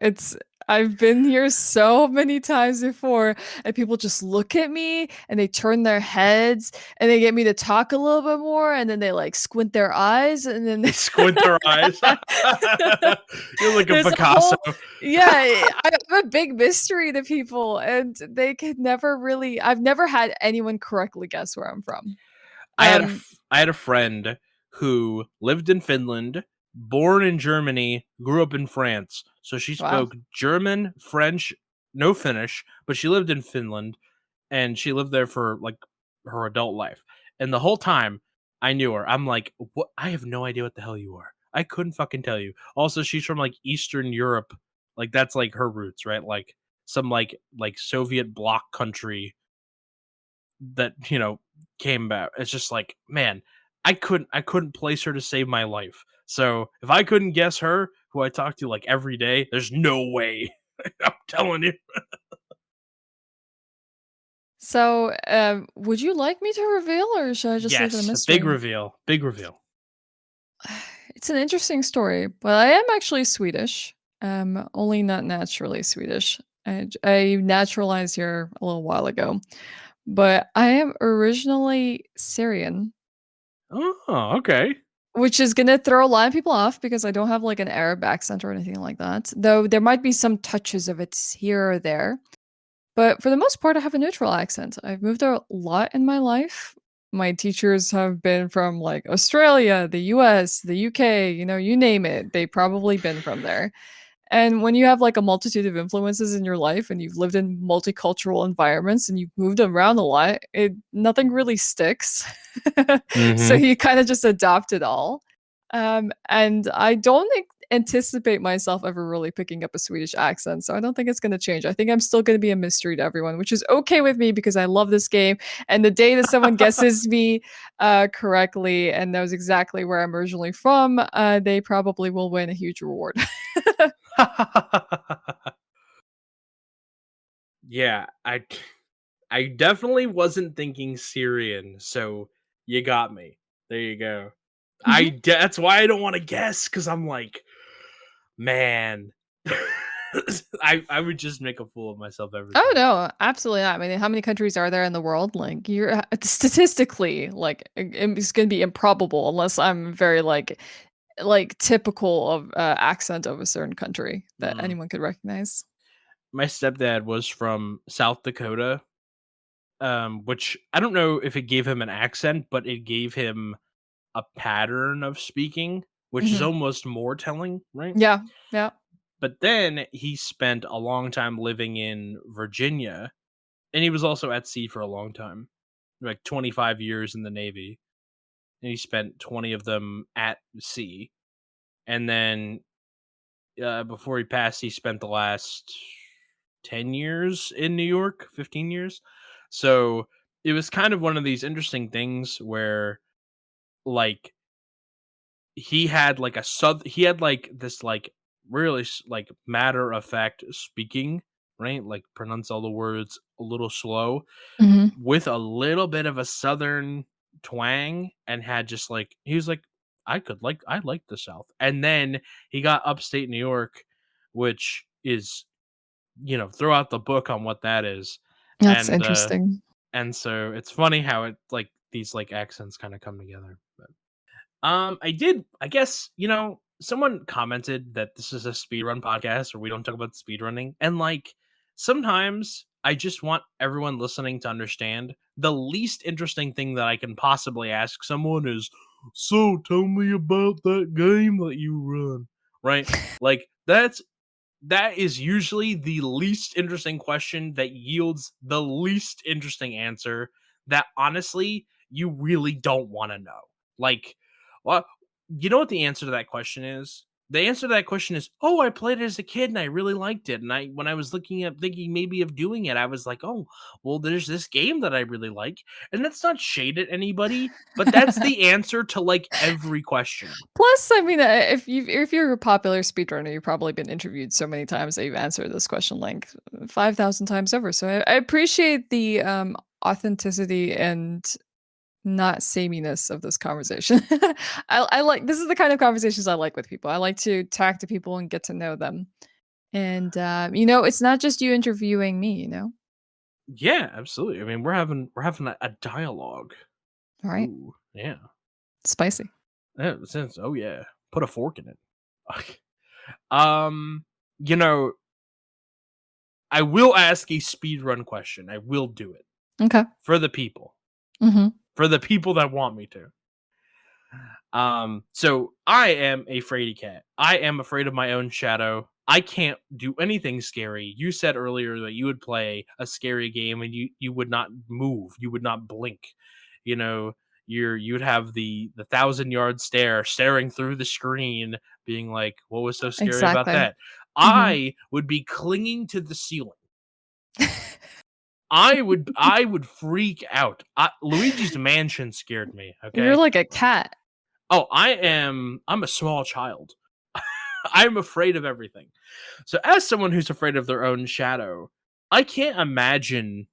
I've been here so many times before, and people just look at me and they turn their heads and they get me to talk a little bit more, and then they like squint their eyes, and then They squint their eyes. You're like a there's a Picasso. whole yeah. I'm a big mystery to people, and they could never really. I've never had anyone correctly guess where I'm from. I had a friend who lived in Finland, born in Germany, grew up in France. So she Wow. spoke German, French, no Finnish, but she lived in Finland and she lived there for like her adult life. And the whole time I knew her, I'm like, what? I have no idea what the hell you are. I couldn't fucking tell you. Also, she's from like Eastern Europe. Like that's like her roots, right? Like some like Soviet bloc country that, came back. It's just like, man, I couldn't place her to save my life. So if I couldn't guess her, who I talk to like every day, there's no way. I'm telling you. So, would you like me to reveal, or should I just leave it a Yes, big mystery? reveal. Big reveal. It's an interesting story, but I am actually Swedish. Only not naturally Swedish. I naturalized here a little while ago, but I am originally Syrian, Oh, okay. which is gonna throw a lot of people off because I don't have like an Arab accent or anything like that. Though there might be some touches of it here or there. But for the most part, I have a neutral accent. I've moved a lot in my life. My teachers have been from like Australia, the US, the UK, you name it. They've probably been from there. And when you have like a multitude of influences in your life and you've lived in multicultural environments and you've moved around a lot, nothing really sticks. So Mhm. you kind of just adopt it all. And I don't anticipate myself ever really picking up a Swedish accent, so I don't think it's going to change. I think I'm still going to be a mystery to everyone, which is okay with me because I love this game. And the day that someone guesses me correctly and knows exactly where I'm originally from, they probably will win a huge reward. Yeah, I definitely wasn't thinking Syrian, so you got me. There you go. Mhm. That's why I don't want to guess cuz I'm like, man. I would just make a fool of myself every Oh time. no, absolutely not. I mean, how many countries are there in the world? Like, you're statistically like it's going to be improbable unless I'm very like typical of accent of a certain country that Mm. anyone could recognize. My stepdad was from South Dakota, which I don't know if it gave him an accent, but it gave him a pattern of speaking, which is Hmm. almost more telling, right? Yeah, yeah. But then he spent a long time living in Virginia, and he was also at sea for a long time, like 25 years in the Navy, and he spent 20 of them at sea. And then before he passed, he spent the last 10 years in New York, 15 years. So it was kind of one of these interesting things where, like, he had like this like really like matter of fact speaking, right? Like pronounce all the words a little slow Hmm. with a little bit of a southern twang, and had just like he was like, I like the South. And then he got upstate New York, which is, throw out the book on what that is. That's And interesting. so it's funny how it like these like accents kind of come together. I did. I guess someone commented that this is a speedrun podcast where we don't talk about speedrunning, and like sometimes I just want everyone listening to understand the least interesting thing that I can possibly ask someone is, "So tell me about that game that you run." Right? Like that is usually the least interesting question that yields the least interesting answer that honestly you really don't want to know. Like, what you know what the answer to that question is? The answer to that question is, "Oh, I played it as a kid and I really liked it. And I when I was looking at thinking maybe of doing it, I was like, "Oh, well there's this game that I really like." And that's not shade at anybody, but that's the answer to like every question. Plus, I mean, if you're a popular speedrunner, you've probably been interviewed so many times that you've answered this question like 5,000 times over. So I appreciate the authenticity and not sameness of this conversation. I like this is the kind of conversations I like with people. I like to talk to people and get to know them. And, you know, it's not just you interviewing me, you know? Yeah, absolutely. I mean, we're having a dialogue. Right? Ooh, yeah. Spicy. Yeah, it says, oh yeah, put a fork in it. um, you know, I will ask a speedrun question. I will do it Okay. for the people, Mhm. for the people that want me to. So I am a fraidy cat. I am afraid of my own shadow. I can't do anything scary. You said earlier that you would play a scary game and you would not move. You would not blink. You know, you'd have the 1,000-yard stare, staring through the screen, being like, "What was so scary about Exactly. that?" Mhm. I would be clinging to the ceiling. I would freak out. Luigi's Mansion scared me. You're Okay. like a cat. Oh, I'm a small child. I'm afraid of everything. So as someone who's afraid of their own shadow, I can't imagine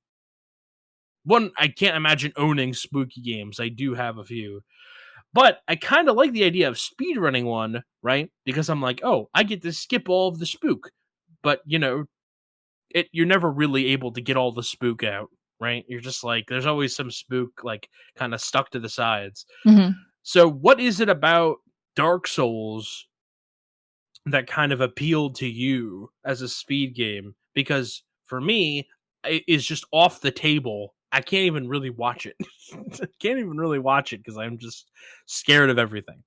I can't imagine owning spooky games. I do have a few. But I kind of like the idea of speedrunning one, right? Because I'm like, "Oh, I get to skip all of the spook." But, you're never really able to get all the spook out, right? You're just like there's always some spook like kind of stuck to the sides. Mhm. So what is it about Dark Souls that kind of appealed to you as a speed game? Because for me, it is just off the table. I can't even really watch it. Can't even really watch it because I'm just scared of everything.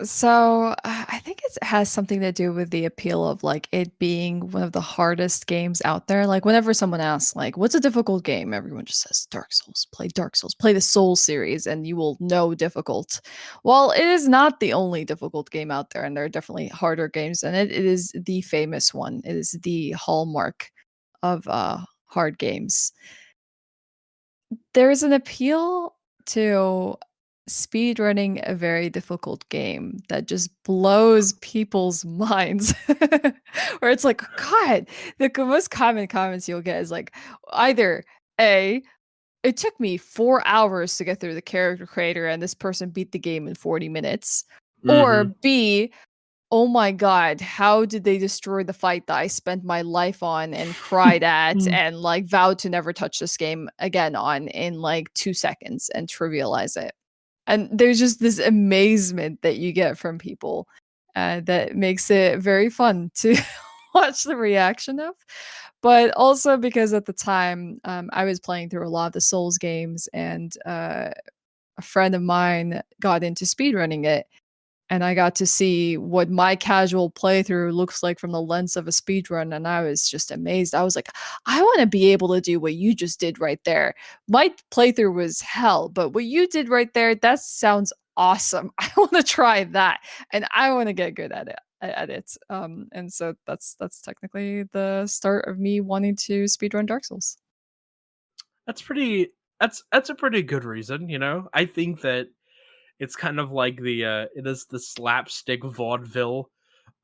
So, I think it has something to do with the appeal of, like, it being one of the hardest games out there. Like, whenever someone asks, like, "What's a difficult game?" Everyone just says, "Dark Souls. Play Dark Souls. Play the Souls series, and you will know difficult." Well, it is not the only difficult game out there, and there are definitely harder games than it. It is the famous one. It is the hallmark of, hard games. There's an appeal to speedrunning a very difficult game that just blows people's minds. Where it's like, God, the most common comments you'll get is like either A, it took me 4 hours to get through the character creator and this person beat the game in 40 minutes. Or Mhm. B, oh my god, how did they destroy the fight that I spent my life on and cried at Mm. and, like, vowed to never touch this game again on in, like, 2 seconds and trivialize it? And there's just this amazement that you get from people, that makes it very fun to watch the reaction of. But also because at the time, I was playing through a lot of the Souls games and, a friend of mine got into speedrunning it, and I got to see what my casual playthrough looks like from the lens of a speedrun, and I was just amazed. I was like, "I wanna be able to do what you just did right there. My playthrough was hell, but what you did right there, that sounds awesome. I wanna try that, and I wanna get good at it." And so that's technically the start of me wanting to speedrun Dark Souls. That's pretty that's a pretty good reason, you know? I think that it's kind of like it is the slapstick vaudeville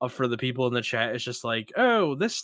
for the people in the chat. It's just like, "Oh, this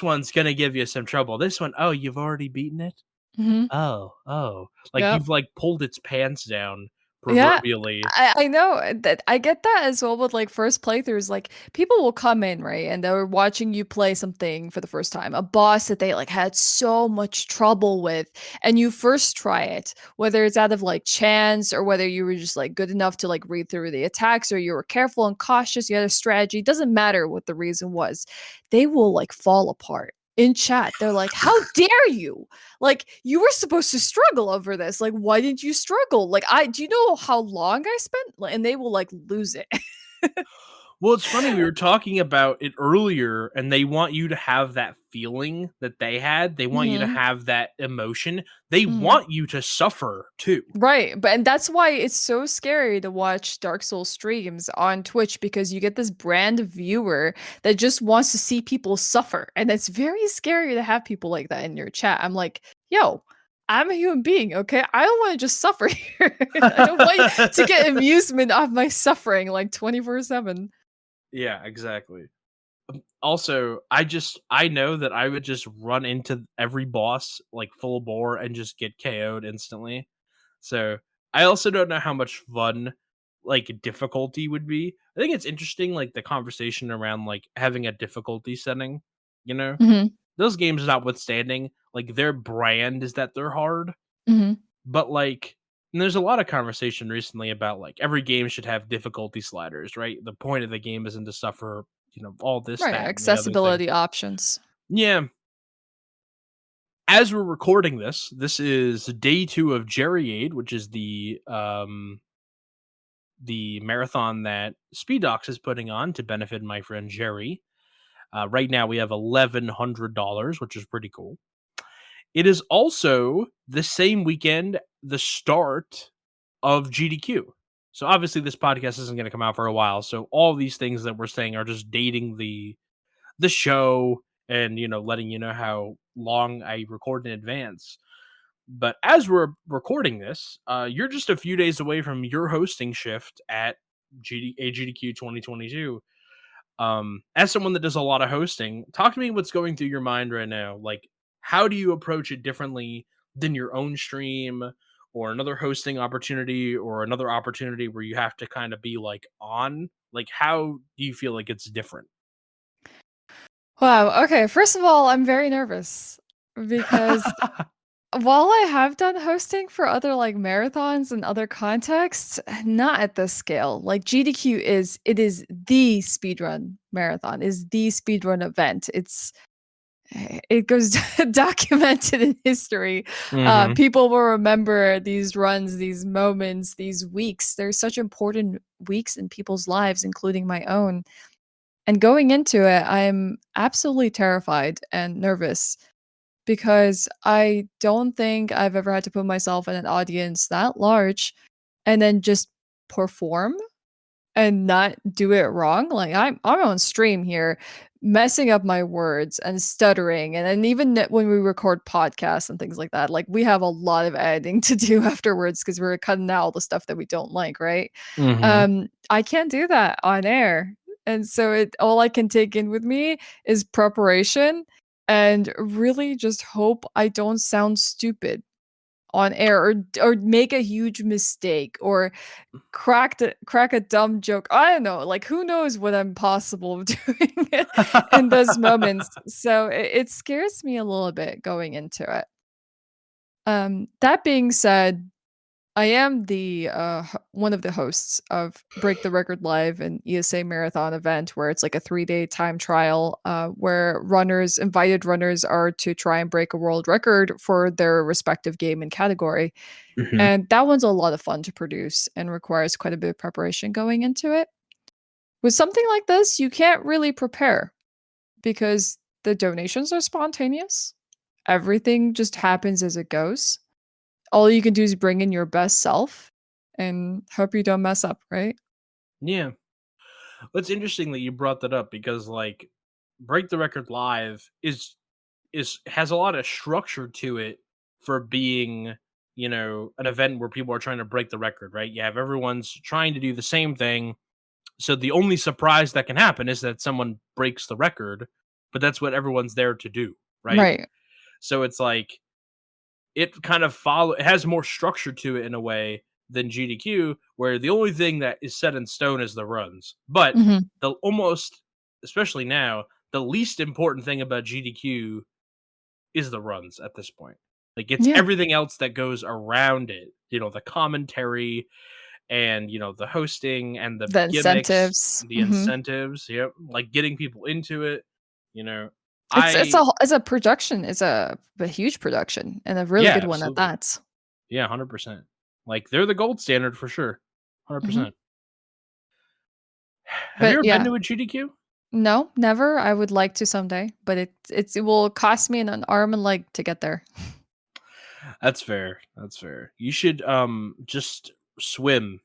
one's gonna give you some trouble. This one, oh, you've already beaten it? Mhm. Oh, oh." Like, Yep. you've, like, pulled its pants down Yeah, proverbially. I know, that I get that as well with, like, first playthroughs, like, people will come in, right, and they're watching you play something for the first time, a boss that they, like, had so much trouble with, and you first try it, whether it's out of, like, chance or whether you were just, like, good enough to, like, read through the attacks or you were careful and cautious, you had a strategy, doesn't matter what the reason was, they will, like, fall apart. In chat, they're like, "How dare you? Like, you were supposed to struggle over this. Like, why didn't you struggle? Like, I do you know how long I spent?" And they will, like, lose it. Well, it's funny, we were talking about it earlier, and they want you to have that feeling that they had. They want you to Mhm, have that emotion. They mhm. want you to suffer too. Right, and that's why it's so scary to watch Dark Souls streams on Twitch because you get this brand viewer that just wants to see people suffer, and it's very scary to have people like that in your chat. I'm like, "Yo, I'm a human being, okay? I don't wanna just suffer here. I don't want to get amusement off my suffering, like, 24/7." Yeah, exactly. Also, I know that I would just run into every boss like full bore and just get KO'd instantly. So I also don't know how much fun like difficulty would be. I think it's interesting, like the conversation around like having a difficulty setting, you know? Mhm. Those games notwithstanding, like their brand is that they're hard, Mhm. but like and there's a lot of conversation recently about like every game should have difficulty sliders, right? The point of the game isn't to suffer, all this, Right, that, and the other thing. accessibility options. Yeah. As we're recording this, this is day 2 of Jerry Aid, which is the marathon that Speed Docs is putting on to benefit my friend Jerry. Right now, we have $1,100, which is pretty cool. It is also the same weekend, the start of GDQ. So obviously, this podcast isn't going to come out for a while. So all these things that we're saying are just dating the show and letting you know how long I record in advance. But as we're recording this, you're just a few days away from your hosting shift at AGDQ 2022. As someone that does a lot of hosting, talk to me what's going through your mind right now. Like, how do you approach it differently than your own stream or another hosting opportunity or another opportunity where you have to kind of be like on? Like, how do you feel like it's different? Wow, okay, first of all, I'm very nervous because while I have done hosting for other, like, marathons and other contexts, not at this scale. Like, GDQ is the speedrun marathon, is the speedrun event. It goes documented in history. Hmm. People will remember these runs, these moments, these weeks. They're such important weeks in people's lives, including my own. And going into it, I'm absolutely terrified and nervous because I don't think I've ever had to put myself in an audience that large and then just perform and not do it wrong. Like I'm on stream here, messing up my words and stuttering, and then even when we record podcasts and things like that, like we have a lot of editing to do afterwards because we're cutting out all the stuff that we don't like, right? Hmm. I can't do that on air, and so it all I can take in with me is preparation and really just hope I don't sound stupid on air or make a huge mistake or crack a dumb joke. I don't know, like, who knows what I'm possible of doing in those moments. So it scares me a little bit going into it. That being said, I am the one of the hosts of Break the Record Live, an ESA marathon event where it's like a 3-day time trial, where invited runners, are to try and break a world record for their respective game and category. Hmm. And that one's a lot of fun to produce and requires quite a bit of preparation going into it. With something like this, you can't really prepare because the donations are spontaneous. Everything just happens as it goes. All you can do is bring in your best self and hope you don't mess up, right? Yeah. Well, it's interesting that you brought that up because like Break the Record Live is has a lot of structure to it for being, an event where people are trying to break the record, right? You have everyone's trying to do the same thing. So the only surprise that can happen is that someone breaks the record, but that's what everyone's there to do, right? Right. So it's like it has more structure to it in a way than GDQ, where the only thing that is set in stone is the runs. But Mhm. the almost, especially now, the least important thing about GDQ is the runs at this point. Like it's Yeah. everything else that goes around it. The commentary and the hosting and the The gimmicks, incentives. the Mhm. incentives. Yep, like getting people into it. You know, It's I it's a production. It's a huge production and a really yeah, good one at absolutely. that. Yeah, 100%. Like they're the gold standard for sure. Mhm. 100%. Have you But ever been yeah, to a GDQ? no, never. I would like to someday, but it will cost me an arm and leg to get there. That's fair. That's fair. You should just swim.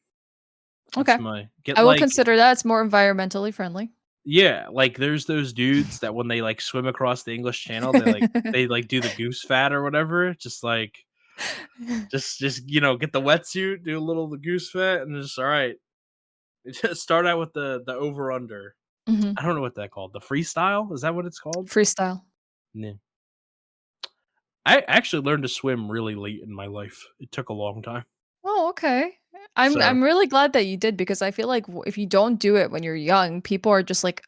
That's Okay. my get I will like consider that. It's more environmentally friendly. yeah, like there's those dudes that when they like swim across the English Channel, they do the goose fat or whatever. Just like just get the wetsuit, do a little of the goose fat, and just all right. Just start out with the over under. Mhm. I don't know what that called. The freestyle? Is that what it's called? Freestyle. Yeah. I actually learned to swim really late in my life. It took a long time. Oh, okay. So, I'm really glad that you did because I feel like if you don't do it when you're young, people are just like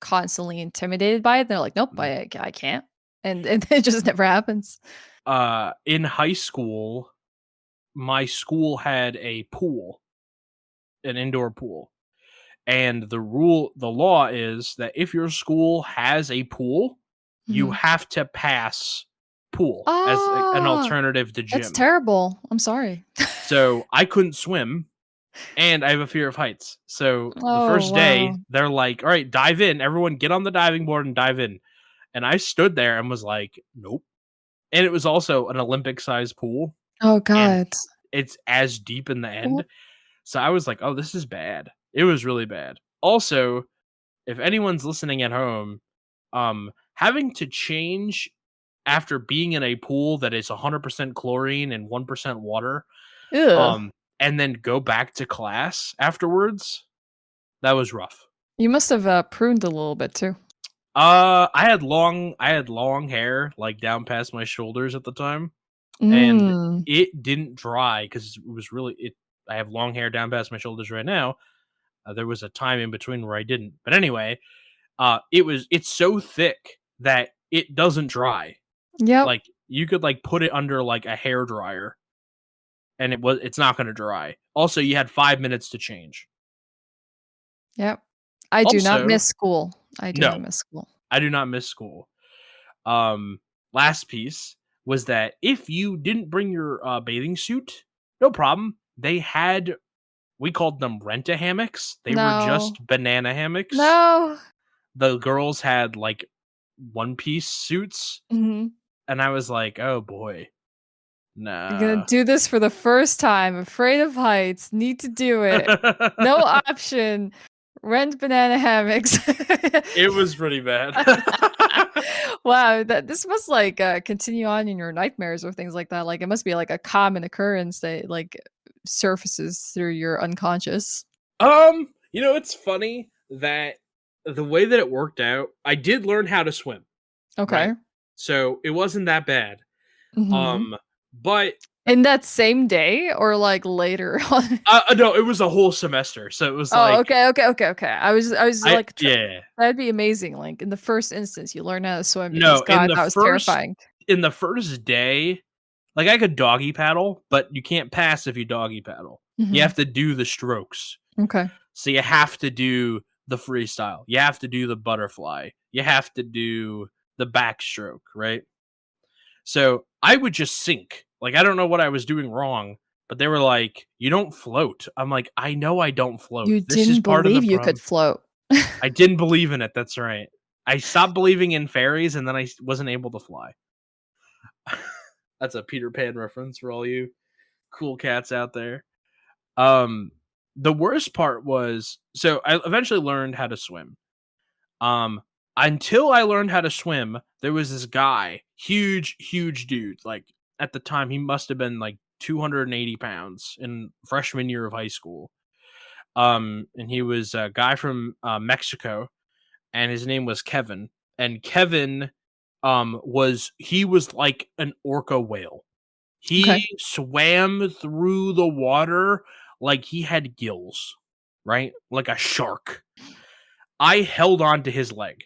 constantly intimidated by it. They're like, "Nope, mm, I can't," and it just never happens. in high school, my school had a pool, an indoor pool. And the law is that if your school has a pool, you Mhm. have to pass pool as an Ah, alternative to that's gym. terrible. I'm sorry. So I couldn't swim and I have a fear of heights. So the Oh, first day, wow. they're like, all right, dive in. Everyone get on the diving board and dive in. And I stood there and was like, nope. And it was also an Olympic sized pool Oh and god. it's as deep in the Oh, end. So I was like, oh, this is bad. It was really bad. Also, if anyone's listening at home, having to change after being in a pool that is 100% chlorine and 1% water, ew. and then go back to class afterwards, that was rough. You must have, pruned a little bit too. I had long hair like down past my shoulders at the time, and Mm. it didn't dry because it was really it. I have long hair down past my shoulders right now. There was a time in between where I didn't, but anyway, it's so thick that it doesn't dry. Yep, Like you could like put it under like a hair dryer and it's not going to dry. Also, you had 5 minutes to change. yep. I do not Also, miss school. I do not no, miss school. I do not miss school. Um Last piece was that if you didn't bring your bathing suit, no problem. They had we called them rent-a-hammocks. They were No. just banana hammocks. No. The girls had like one-piece suits Mhm. and I was like, "Oh boy. You're gonna Nah." do this for the first time, afraid of heights, need to do it. No option. Rent banana hammocks. It was pretty bad. Wow, that this must, like, continue on in your nightmares or things like that, like, it must be, like, a common occurrence that, like, surfaces through your unconscious. It's funny that the way that it worked out, I did learn how to swim, right? Okay. So it wasn't that bad. Mhm. But In that same day or, like, later on? no, it was a whole semester. So it was Oh, like okay. I was, I like, yeah. that'd be amazing, like, in the first instance, you learn how to swim because, No, god, that was terrifying. in the first day, like I could doggy paddle, but you can't pass if you doggy paddle. You Mhm. have to do the strokes. Okay. So you have to do the freestyle. You have to do the butterfly. You have to do the backstroke, right? So I would just sink. Like I don't know what I was doing wrong, but they were like, "You don't float." I'm like, "I know I don't float. You This is didn't part of the believe you could problem." float. I didn't believe in it. That's right. I stopped believing in fairies, and then I wasn't able to fly. That's a Peter Pan reference for all you cool cats out there. Um, the worst part was so I eventually learned how to swim. Um, until I learned how to swim, there was this guy, huge dude. Like at the time, he must have been like 280 pounds in freshman year of high school. And he was a guy from Mexico, and his name was Kevin. And Kevin, he was like an orca whale. Okay. He swam through the water like he had gills, right? Like a shark. I held on to his leg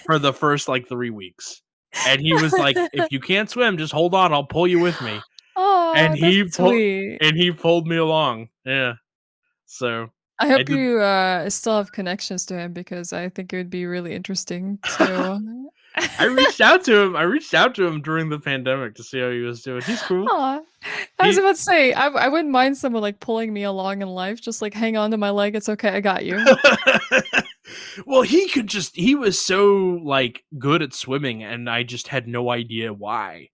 for the first like 3 weeks. And he was like, "If you can't swim, just hold on, I'll pull you with me." And Oh, that's sweet. he pulled me along. Yeah. So, I I hope did you, still have connections to him because I think it would be really interesting to I reached out to him during the pandemic to see how he was doing. He's cool. Aw. I was He about to say, I wouldn't mind someone, like, pulling me along in life, just, like, "Hang on to my leg, it's okay, I got you." Well, he was so like good at swimming and I just had no idea why.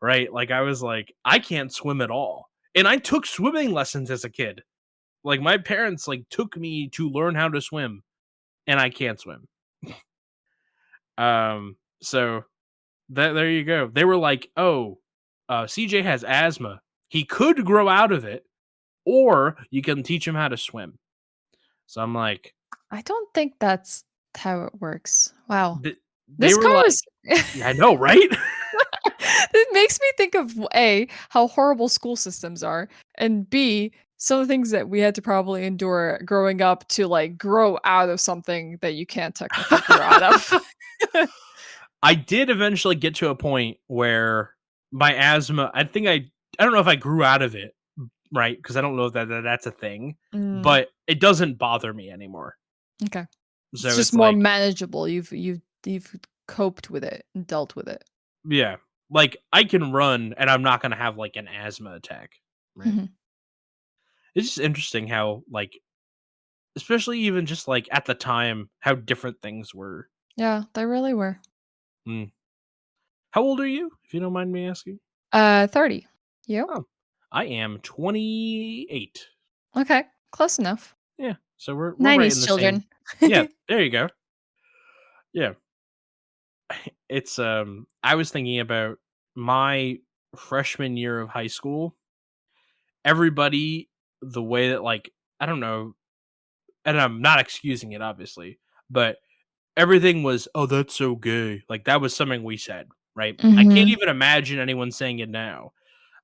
Right? Like I was like, I can't swim at all. And I took swimming lessons as a kid. Like my parents like took me to learn how to swim and I can't swim. So there you go. They were like, "Oh, CJ has asthma. He could grow out of it or you can teach him how to swim." So I'm like, I don't think that's how it works. Wow. they This were like, convers "Yeah, I know, right?" it makes me think of A, how horrible school systems are, and B, some of the things that we had to probably endure growing up to, like, grow out of something that you can't technically grow out of. I did eventually get to a point where my asthma, I don't know if I grew out of it, right? Because I don't know if that's a thing, Mm, but it doesn't bother me anymore. okay. It's So just it's more like, manageable. You've coped with it and dealt with it. yeah, like I can run and I'm not gonna have like an asthma attack, right? Mhm. It's just interesting how like, especially even just like at the time, how different things were. Yeah, they really were. Mm. How old are you, if you don't mind me asking? 30. You? Oh, I am 28. Okay, close enough. Yeah, so we're right in 90s the same. children. Yeah, there you go. Yeah, it's I was thinking about my freshman year of high school. Everybody, the way that like I don't know, and I'm not excusing it obviously, but everything was, "Oh, that's so gay." Like that was something we said, right? I can't Mhm. even imagine anyone saying it now.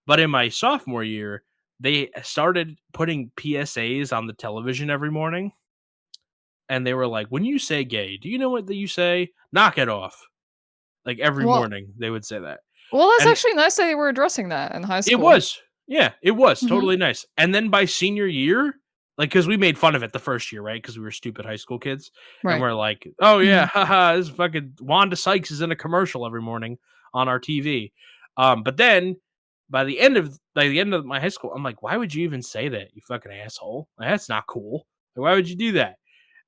But in my sophomore year, they started putting PSAs on the television every morning, and they were like, "When you say gay, do you know what that you say? Knock it off." Like every Well morning they would say that. that's And actually nice that they were addressing that in high it school. was. Yeah, it was Mhm. totally nice. And then by senior year, like, because we made fun of it the first year, right? Because we were stupid high school kids, and Right. we're like, "Oh yeah, Mhm. haha, this fucking Wanda Sykes is in a commercial every morning on our TV." But then by the end of my high school, I'm like, "Why would you even say that, you fucking asshole? Like, that's not cool. Like, why would you do that?"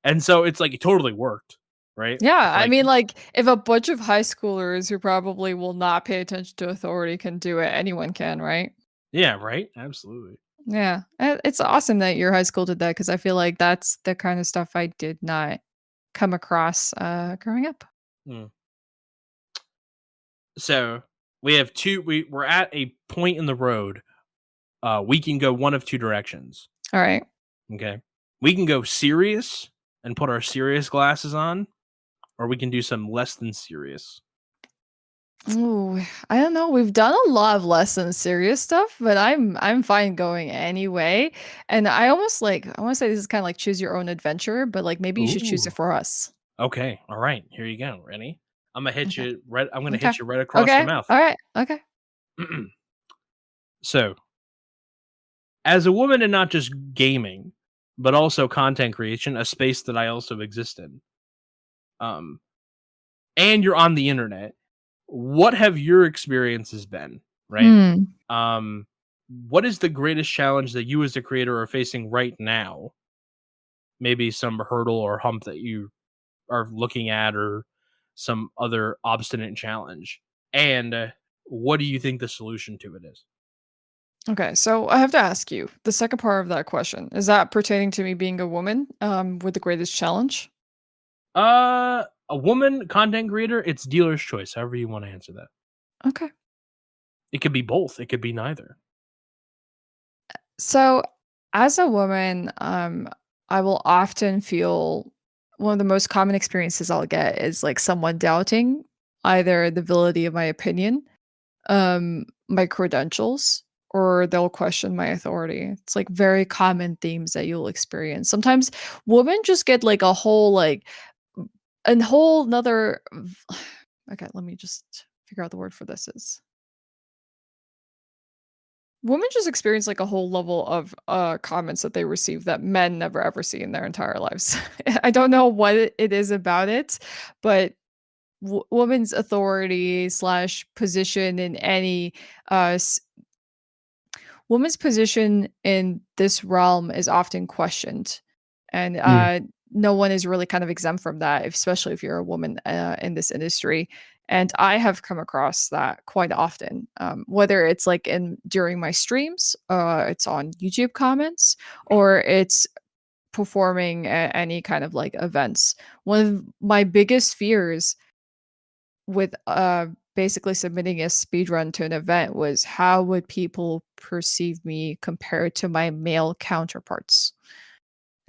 And so it's like it totally worked, right? Yeah, I Like, mean, like, if a bunch of high schoolers who probably will not pay attention to authority can do it, anyone can, right? yeah, right, absolutely. Yeah, it's awesome that your high school did that because I feel like that's the kind of stuff I did not come across, growing up. Mm. So we have two. We're at a point in the road. We can go one of two directions. Alright. Okay, we can go serious and put our serious glasses on, or we can do some less than serious. Ooh, I don't know, we've done a lot of less than serious stuff, but I'm fine going anyway, and I wanna say this is kinda like choose your own adventure, but, like, maybe you should choose it Ooh. for us. Okay. All right. Here you go. Ready? I'm gonna hit Okay. you right. I'm gonna Okay. hit you right across the Okay. mouth. Alright. Okay. So, as a woman in not just gaming, but also content creation, a space that I also exist in, um, and you're on the internet, what have your experiences been, right? Mm. Um, what is the greatest challenge that you as a creator are facing right now? Maybe some hurdle or hump that you are looking at, or some other obstinate challenge. And what do you think the solution to it is? Okay, so I have to ask you, the second part of that question, is that pertaining to me being a woman, with the greatest challenge? A woman content creator, it's dealer's choice, however you want to answer that. Okay. It could be both, it could be neither. So, as a woman, I will often feel one of the most common experiences I'll get is like someone doubting either the validity of my opinion, my credentials, or they'll question my authority. It's like very common themes that you'll experience. Sometimes women just get like a whole like a whole nother okay, let me just figure out the word for this is women just experience like a whole level of comments that they receive that men never ever see in their entire lives. I don't know what it is about it, but woman's authority slash position in any uh woman's position in this realm is often questioned, and Mm, no one is really kind of exempt from that, especially if you're a woman in this industry. And I have come across that quite often, whether it's like in during my streams, it's on YouTube comments, or it's performing any kind of like events. One of my biggest fears with basically submitting a speed run to an event was how would people perceive me compared to my male counterparts?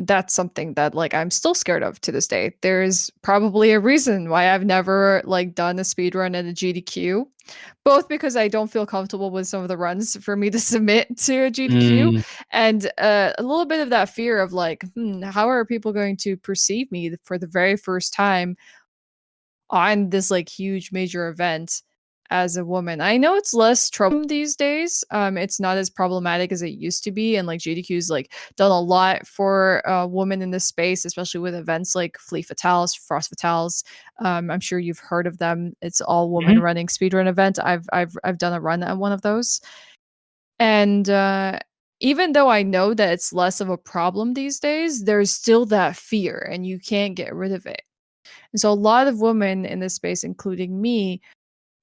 that's something that like I'm still scared of to this day. There's probably a reason why I've never like done a speed run at a GDQ, both because I don't feel comfortable with some of the runs for me to submit to a GDQ, Mm, and a little bit of that fear of like, how are people going to perceive me for the very first time on this like huge major event as a woman. I know it's less trouble these days. It's not as problematic as it used to be, and like GDQ's like done a lot for women in this space, especially with events like Fleet Fatales, Frost Fatales. I'm sure you've heard of them. It's all woman mhm, running speedrun event. I've done a run at one of those, and even though I know that it's less of a problem these days, there's still that fear, and you can't get rid of it. And so a lot of women in this space, including me,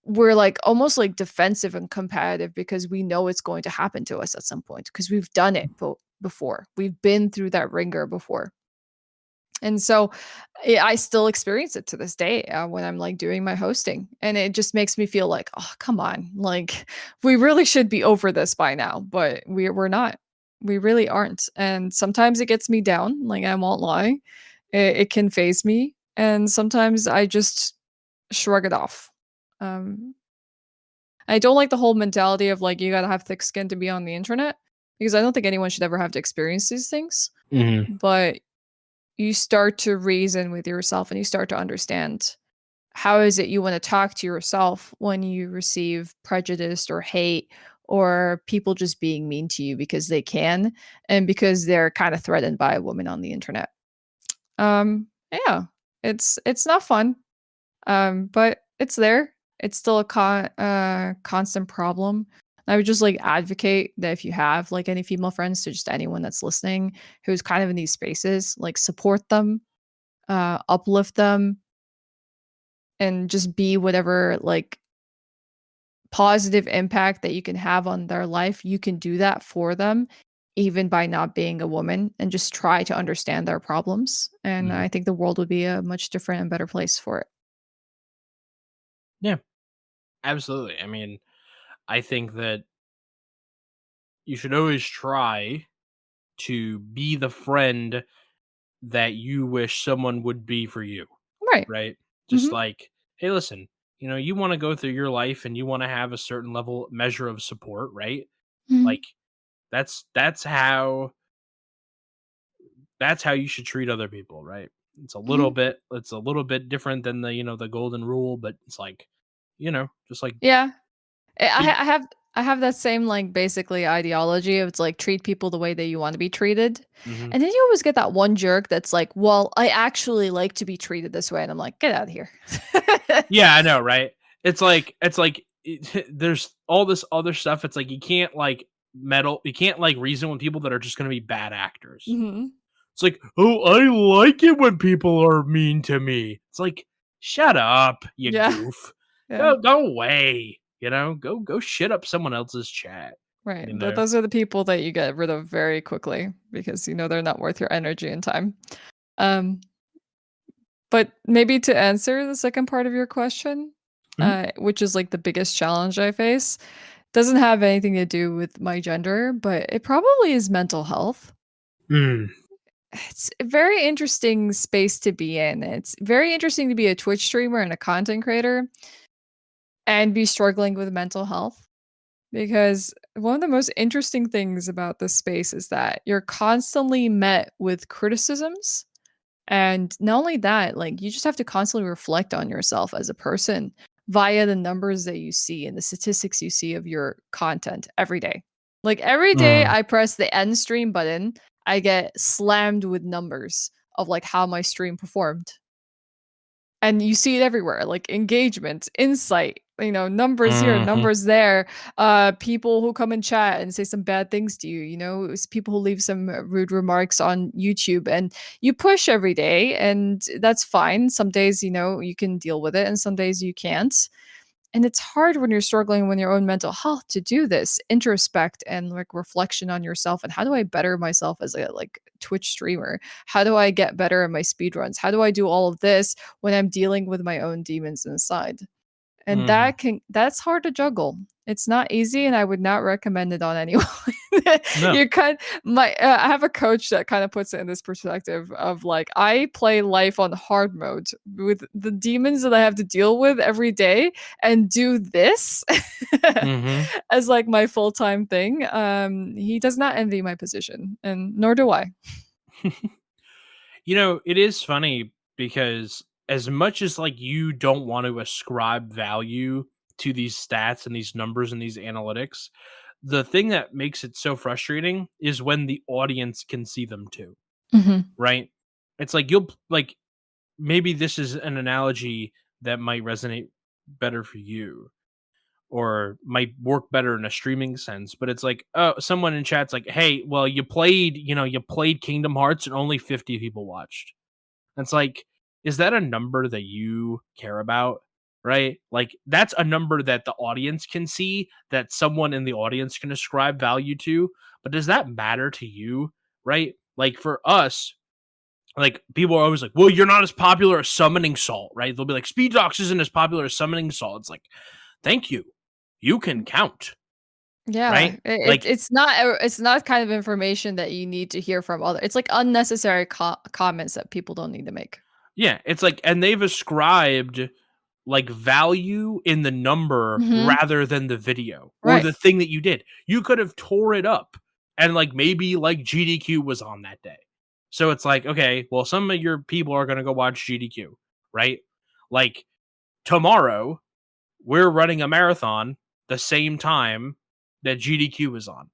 we're like almost like defensive and competitive because we know it's going to happen to us at some point because we've done it before. We've been through that ringer before. And so I still experience it to this day when I'm like doing my hosting. And it just makes me feel like, oh, come on. Like, we really should be over this by now, but we're not. We really aren't. And sometimes it gets me down. Like, I won't lie. It can phase me. And sometimes I just shrug it off. Um, I don't like the whole mentality of like you gotta have thick skin to be on the internet because I don't think anyone should ever have to experience these things. mhm, But you start to reason with yourself and you start to understand how is it you want to talk to yourself when you receive prejudice or hate or people just being mean to you because they can and because they're kind of threatened by a woman on the internet. Yeah, it's not fun. But it's there. It's still a constant problem. I would just like advocate that if you have like any female friends, to just anyone that's listening who's kind of in these spaces, like support them, uplift them, and just be whatever like positive impact that you can have on their life. You can do that for them, even by not being a woman, and just try to understand their problems. And mhm. I think the world would be a much different and better place for it. Yeah, absolutely. I mean, I think that you should always try to be the friend that you wish someone would be for you, Right. right? Just Hmm. like, hey, listen, you want to go through your life and you want to have a certain level measure of support, right? Hmm. Like that's how you should treat other people, right? Hmm. It's a little bit different than the golden rule, but it's like, just like Yeah. treat. I have that same, like, basically ideology of it's like treat people the way that you wanna be treated, Mhm. and then you always get that one jerk that's like, "Well, I actually like to be treated this way," and I'm like, "Get out of here." Yeah, I know, right? It's like there's all this other stuff. It's like you can't like reason with people that are just going to be bad actors. Mhm. It's like, "Oh, I like it when people are mean to me." It's like, "Shut up, you Yeah. goof. Yeah. Go away." Go shit up someone else's chat, Right. you know? Those are the people that you get rid of very quickly because you know they're not worth your energy and time. Um, but maybe to answer the second part of your question, Mhm. which is, like, the biggest challenge I face, doesn't have anything to do with my gender, but it probably is mental health. Mm. It's a very interesting space to be in. It's very interesting to be a Twitch streamer and a content creator and be struggling with mental health because one of the most interesting things about this space is that you're constantly met with criticisms. And not only that, like you just have to constantly reflect on yourself as a person via the numbers that you see and the statistics you see of your content every day. Like every day Mm. I press the end stream button, I get slammed with numbers of like how my stream performed. And you see it everywhere, like engagement, insight, numbers here, Mhm. numbers there, people who come in chat and say some bad things to you, it's people who leave some rude remarks on YouTube, and you push every day, and that's fine. Some days, you can deal with it, and some days you can't. And it's hard when you're struggling with your own mental health to do this introspect and like reflection on yourself and how do I better myself as a like Twitch streamer? How do I get better at my speedruns? How do I do all of this when I'm dealing with my own demons inside? and Mhm. that's hard to juggle. It's not easy, and I would not recommend it on anyone. No. You kind my I have a coach that kind of puts it in this perspective of like I play life on hard mode with the demons that I have to deal with every day and do this Mhm. as like my full-time thing. He does not envy my position, and nor do I. You know, it is funny because as much as like you don't want to ascribe value to these stats and these numbers and these analytics, the thing that makes it so frustrating is when the audience can see them too, Mhm. right? It's like you'll like maybe this is an analogy that might resonate better for you or might work better in a streaming sense, but it's like, oh, someone in chat's like, hey, well, you played Kingdom Hearts and only 50 people watched. It's like, is that a number that you care about? Right? Like, that's a number that the audience can see, that someone in the audience can ascribe value to. But does that matter to you? Right? Like, for us, like, people are always like, well, you're not as popular as Summoning Salt, right? They'll be like, Speed Docs isn't as popular as Summoning Salt. It's like, thank you. You can count, Yeah, right? Like, it's not kind of information that you need to hear from other. It's like unnecessary comments that people don't need to make. yeah, it's like, and they've ascribed like value in the number Mhm. rather than the video or Right. the thing that you did. You could have tore it up and like maybe like GDQ was on that day. So it's like, okay, well, some of your people are going to go watch GDQ, right? Like tomorrow, we're running a marathon the same time that GDQ is on.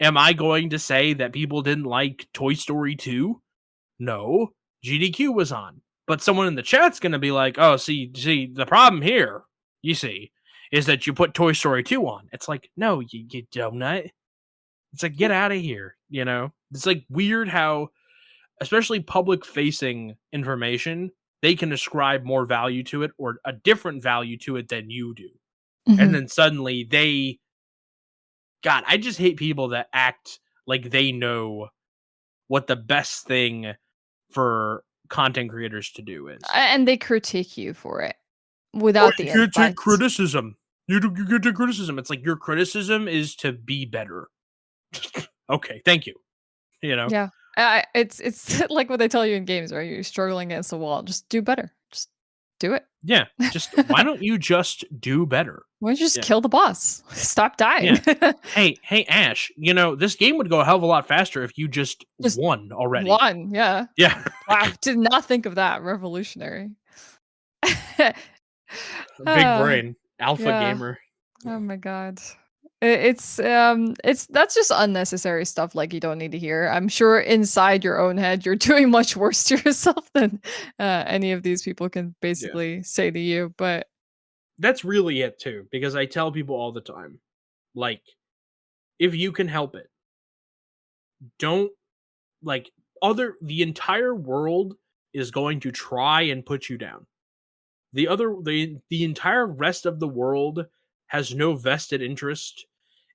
Am I going to say that people didn't like Toy Story 2? No, GDQ was on. But someone in the chat's going to be like, "Oh, see, the problem here, you see, is that you put Toy Story 2 on." It's like, "No, you donut." It's like, "Get out of here," you know? It's like weird how especially public facing information, they can ascribe more value to it or a different value to it than you do. And Mhm. then suddenly they God, I just hate people that act like they know what the best thing for content creators to do is. And they critique you for it Oh, without you the can't take insight. criticism. You can't take criticism. It's like your criticism is to be better. Okay, thank you. You know? Yeah. It's like what they tell you in games, right? You're struggling against the wall. Just do better. Just do it. Yeah. Just why don't you just do better? Why don't you just Yeah. kill the boss? Stop dying. Yeah. Hey, Ash, this game would go a hell of a lot faster if you just Just won already. one, yeah. Yeah. Wow, did not think of that. Revolutionary. Big Ah, brain. Alpha yeah. gamer. Oh my god. It's that's just unnecessary stuff like you don't need to hear. I'm sure inside your own head you're doing much worse to yourself than any of these people can Yeah. basically say to you, but That's really it too, because I tell people all the time, like, if you can help it, don't like the entire world is going to try and put you down. The entire rest of the world has no vested interest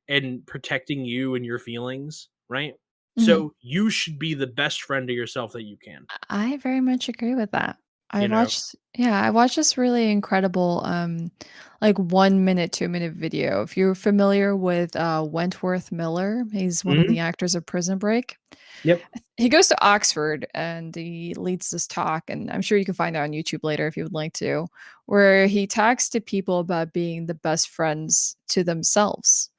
in protecting you and your feelings, right? mhm. So you should be the best friend to yourself that you can, I very much agree with that. you know? I watched this really incredible like 1 minute, 2 minute video. If you're familiar with Wentworth Miller, he's one of Mhm. the actors of Prison Break. Yep. He goes to Oxford and he leads this talk, and I'm sure you can find it on YouTube later if you would like to, where he talks to people about being the best friends to themselves.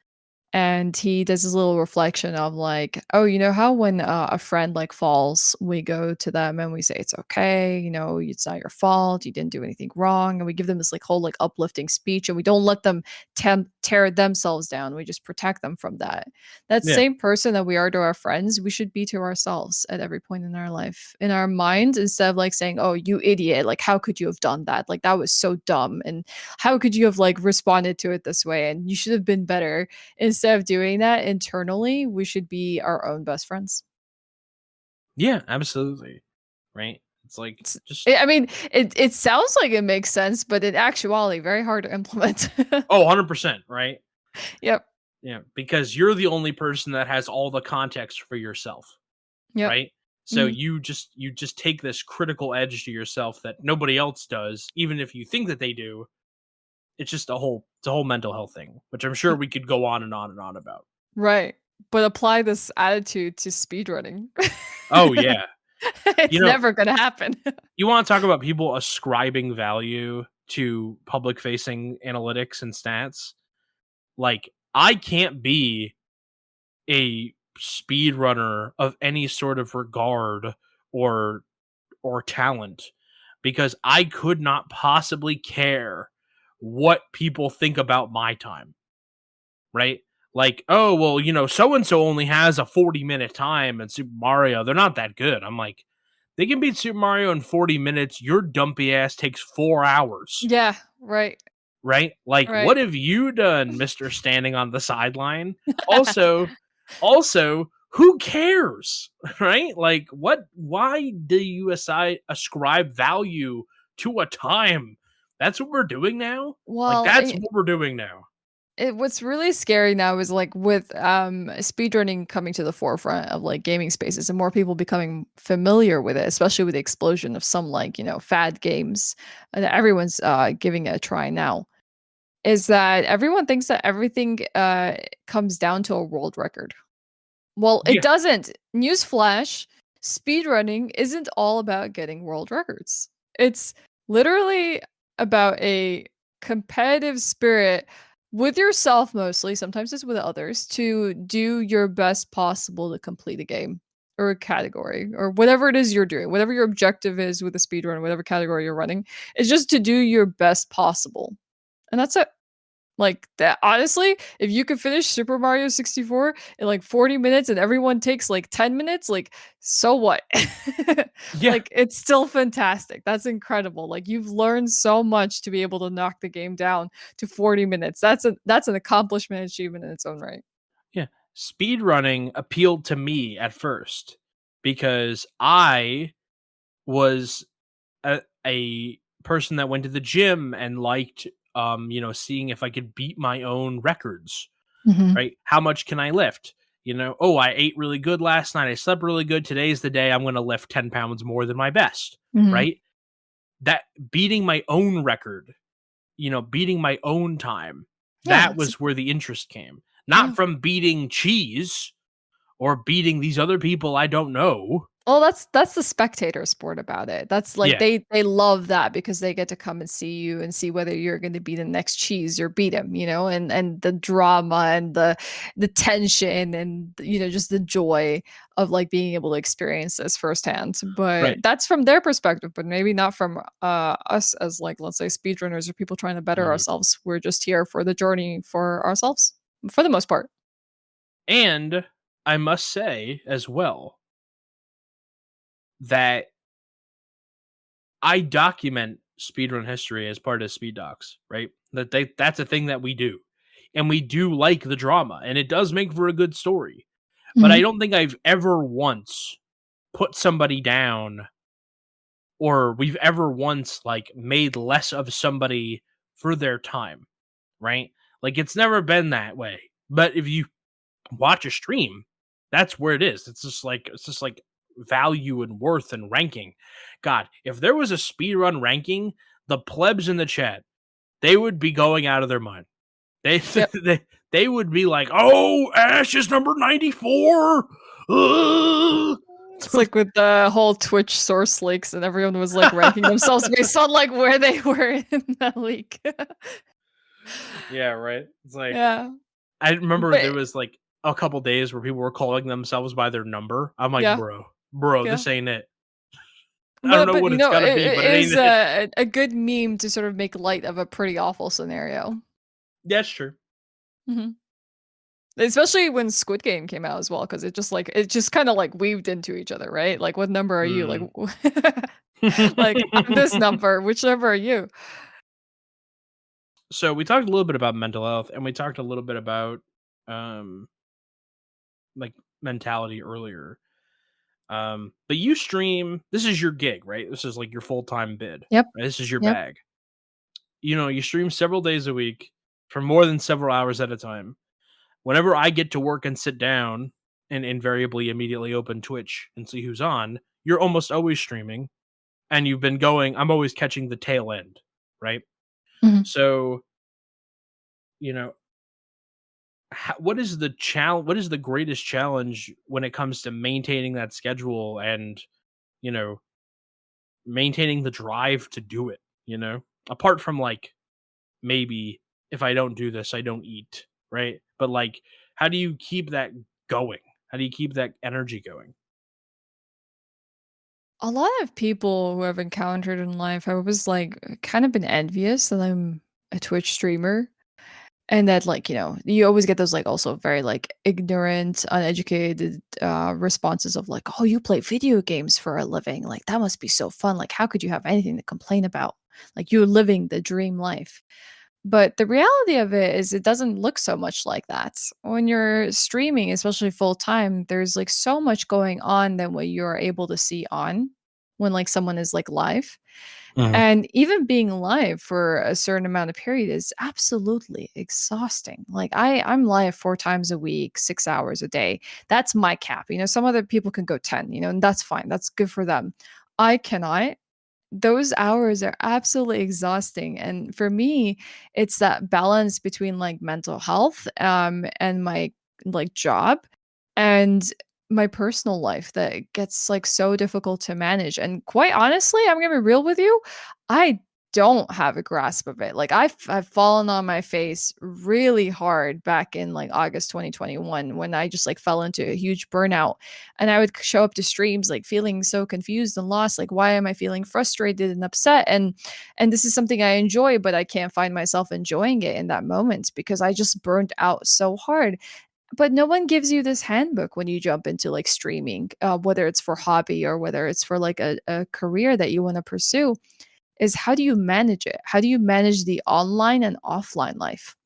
And he does this little reflection of like, oh, you know how when a friend like falls, we go to them and we say it's okay, you know, it's not your fault, you didn't do anything wrong, and we give them this like whole like uplifting speech, and we don't let them tear themselves down. We just protect them from that. That Yeah. same person that we are to our friends, we should be to ourselves at every point in our life, in our mind, instead of like saying, "Oh, you idiot! Like, how could you have done that? Like, that was so dumb, and how could you have like responded to it this way? And you should have been better." Instead of doing that internally, we should be our own best friends. Yeah, absolutely. Right? It's like It's just I mean, it sounds like it makes sense, but in actuality, very hard to implement. oh, 100%, right? Yep, Yeah, because you're the only person that has all the context for yourself, yep. right? So Mhm. you just take this critical edge to yourself that nobody else does, even if you think that they do. it's just it's a whole mental health thing, which I'm sure we could go on and on and on about. Right. But apply this attitude to speedrunning. Oh yeah. It's never gonna happen. You want to talk about people ascribing value to public facing analytics and stats? Like, I can't be a speedrunner of any sort of regard or talent because I could not possibly care what people think about my time, right? Like, oh, well, so and so only has a 40-minute time in Super Mario. They're not that good. I'm like, they can beat Super Mario in 40 minutes. Your dumpy ass takes 4 hours, Yeah, right, right? Like, right. what have you done, Mr. Standing on the sideline? Also, who cares, right? Like, why do you ascribe value to a time? That's what we're doing now? Like, Well, that's what we're doing now. what's really scary now is like with speedrunning coming to the forefront of like gaming spaces and more people becoming familiar with it, especially with the explosion of some like, fad games that everyone's giving it a try now. Is that everyone thinks that everything comes down to a world record. Well, it Yeah, doesn't. Newsflash, speedrunning isn't all about getting world records. It's literally about a competitive spirit with yourself mostly, sometimes it's with others, to do your best possible to complete a game or a category or whatever it is you're doing, whatever your objective is with a speedrun, whatever category you're running, is just to do your best possible. And that's it. Like that honestly, if you could finish Super Mario 64 in like 40 minutes and everyone takes like 10 minutes, like so what? yeah, Like it's still fantastic. That's incredible. Like you've learned so much to be able to knock the game down to 40 minutes. That's an accomplishment achievement in its own right. yeah. Speedrunning appealed to me at first because I was a person that went to the gym and liked, seeing if I could beat my own records, Mhm. right? How much can I lift? Oh, I ate really good last night. I slept really good. Today's the day I'm going to lift 10 pounds more than my best, Mhm. right? That beating my own record, beating my own time, Yeah, that it's was where the interest came. Not yeah. from beating cheese or beating these other people I don't know. Well, that's the spectator sport about it. That's like Yeah, they love that because they get to come and see you and see whether you're going to be the next cheese or beat him, and the drama and the tension and just the joy of like being able to experience this firsthand. right. But that's from their perspective, but maybe not from us as like let's say speedrunners or people trying to better Mhm. ourselves. We're just here for the journey for ourselves for the most part. And I must say as well that I document speedrun history as part of speed docs, right? That's a thing that we do. And we do like the drama and it does make for a good story. But I Mhm. don't think I've ever once put somebody down or we've ever once like made less of somebody for their time, right? Like it's never been that way. But if you watch a stream, that's where it is. It's just like value and worth and ranking. God, if there was a speedrun ranking, the plebs in the chat, they would be going out of their mind. They Yep. they would be like, "Oh, Ash is number 94." It's like with the whole Twitch source leaks and everyone was like ranking themselves based on like where they were in the leak. Yeah, right. It's like Yeah. I remember there But was like a couple days where people were calling themselves by their number. I'm like, yeah, bro, yeah. this ain't it. I don't But know but what it's gotta it, be, but it it is ain't it. a good meme to sort of make light of a pretty awful scenario. That's true. Mhm. Especially when Squid Game came out as well, because it just kind of like weaved into each other, right? Like, what number are you? Like, Mm. like I'm this number. Which number are you? So we talked a little bit about mental health and we talked a little bit about um like mentality earlier. But you stream, this is your gig, right? This is like your full-time bid. Yep. Right? This is your Yep. bag. You stream several days a week for more than several hours at a time. Whenever I get to work and sit down and invariably immediately open Twitch and see who's on, you're almost always streaming and you've been going, I'm always catching the tail end, right? Mhm. So you know, what is the challenge? What is the greatest challenge when it comes to maintaining that schedule and, you know, maintaining the drive to do it, you know? Apart from like maybe if I don't do this, I don't eat, right? But like how do you keep that going? How do you keep that energy going? A lot of people who I've encountered in life, I was like kind of been envious that I'm a Twitch streamer. And that, like, you always get those, like, also very, like, ignorant, uneducated, responses of, like, "Oh, you play video games for a living, like, that must be so fun, like, how could you have anything to complain about? Like, you're living the dream life." But the reality of it is it doesn't look so much like that. When you're streaming, especially full time, there's, like, so much going on than what you're able to see on when, like, someone is, like, live. Mhm. And even being live for a certain amount of period is absolutely exhausting. Like I'm live 4 times a week, 6 hours a day. That's my cap. Some other people can go 10, and that's fine. That's good for them. I cannot. Those hours are absolutely exhausting. And for me, it's that balance between like mental health and my like job and my personal life that gets like so difficult to manage. And quite honestly, I'm gonna be real with you, I don't have a grasp of it. Like I've fallen on my face really hard back in like August 2021 when I just like fell into a huge burnout, and I would show up to streams like feeling so confused and lost, like why am I feeling frustrated and upset, and this is something I enjoy but I can't find myself enjoying it in that moment because I just burned out so hard. But no one gives you this handbook when you jump into like streaming, whether it's for hobby or whether it's for like a career that you want to pursue, is how do you manage it? How do you manage the online and offline life?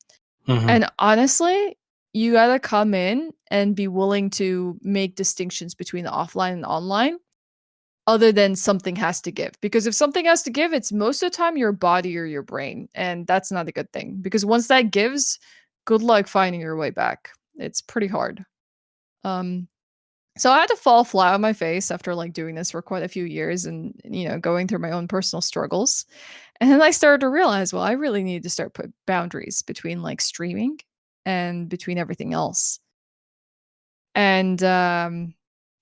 Mhm. And honestly, you got to come in and be willing to make distinctions between the offline and online, other than something has to give. Because if something has to give, it's most of the time your body or your brain. And that's not a good thing because once that gives, good luck finding your way back. It's pretty hard. Um, so I had to fall flat on my face after like doing this for quite a few years and going through my own personal struggles. And then I started to realize, well, I really need to start put boundaries between like streaming and between everything else. And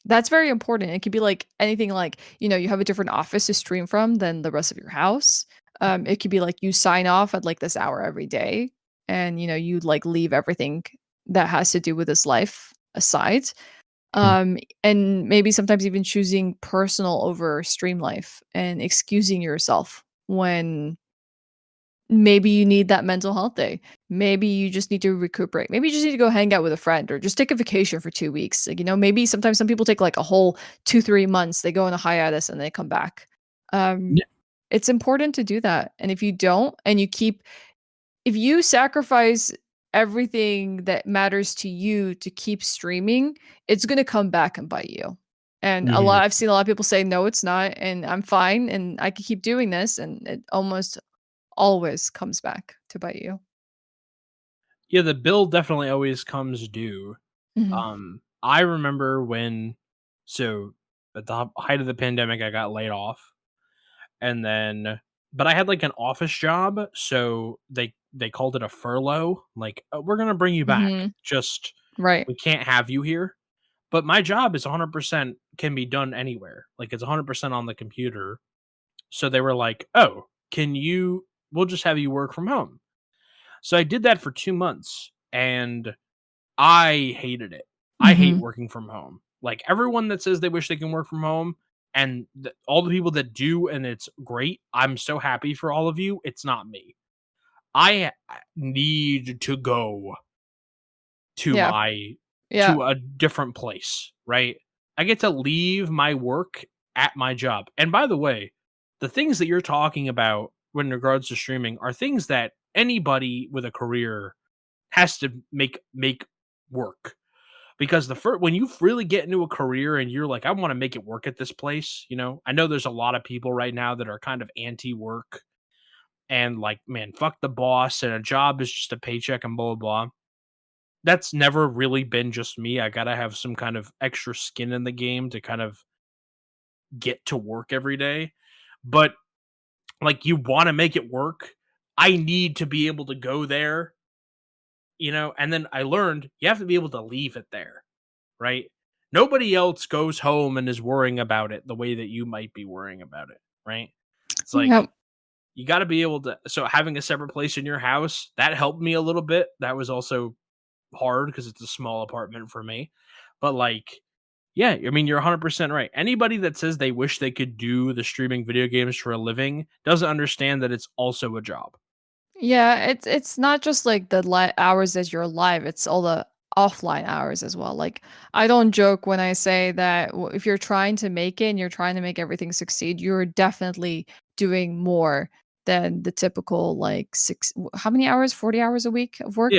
that's very important. It could be like anything like, you have a different office to stream from than the rest of your house. It could be like you sign off at like this hour every day and you like leave everything that has to do with this life aside. Mhm. And maybe sometimes even choosing personal over stream life and excusing yourself when maybe you need that mental health day. Maybe you just need to recuperate. Maybe you just need to go hang out with a friend or just take a vacation for 2 weeks. Like, maybe sometimes some people take like a whole 2, 3 months. They go on a hiatus and they come back. Um, Yeah. it's important to do that. And if you don't and if you sacrifice everything that matters to you to keep streaming, it's going to come back and bite you. And Mhm. I've seen a lot of people say, no, it's not. And I'm fine. And I can keep doing this. And it almost always comes back to bite you. Yeah, the bill definitely always comes due. Mhm. I remember when so at the height of the pandemic, I got laid off, and then but I had like an office job, so they called it a furlough. Like, we're gonna bring you back, Mhm. just Right. we can't have you here. But my job is 100% can be done anywhere. Like it's 100% on the computer. So they were like, "Oh, can you? We'll just have you work from home." So I did that for 2 months, and I hated it. I hate Mhm. working from home. Like everyone that says they wish they can work from home and all the people that do and it's great, I'm so happy for all of you. It's not me. I need to go to Yeah. my Yeah. to a different place, right? I get to leave my work at my job. And by the way, the things that you're talking about in regards to streaming are things that anybody with a career has to make work, because the first when you really get into a career and you're like, I want to make it work at this place, I know there's a lot of people right now that are kind of anti-work and like, man, fuck the boss and a job is just a paycheck and blah blah blah. That's never really been just me. I gotta have some kind of extra skin in the game to kind of get to work every day. But like, you want to make it work. I need to be able to go there and then I learned you have to be able to leave it there, right? Nobody else goes home and is worrying about it the way that you might be worrying about it, right? It's like Yep. you got to be able to. So having a separate place in your house that helped me a little bit. That was also hard because it's a small apartment for me. But like, yeah, I mean, you're 100% right. Anybody that says they wish they could do the streaming video games for a living doesn't understand that it's also a job. Yeah, it's not just like the hours that you're live, it's all the offline hours as well. Like I don't joke when I say that if you're trying to make it and you're trying to make everything succeed, you're definitely doing more than the typical like how many hours? 40 hours a week of Yeah. work?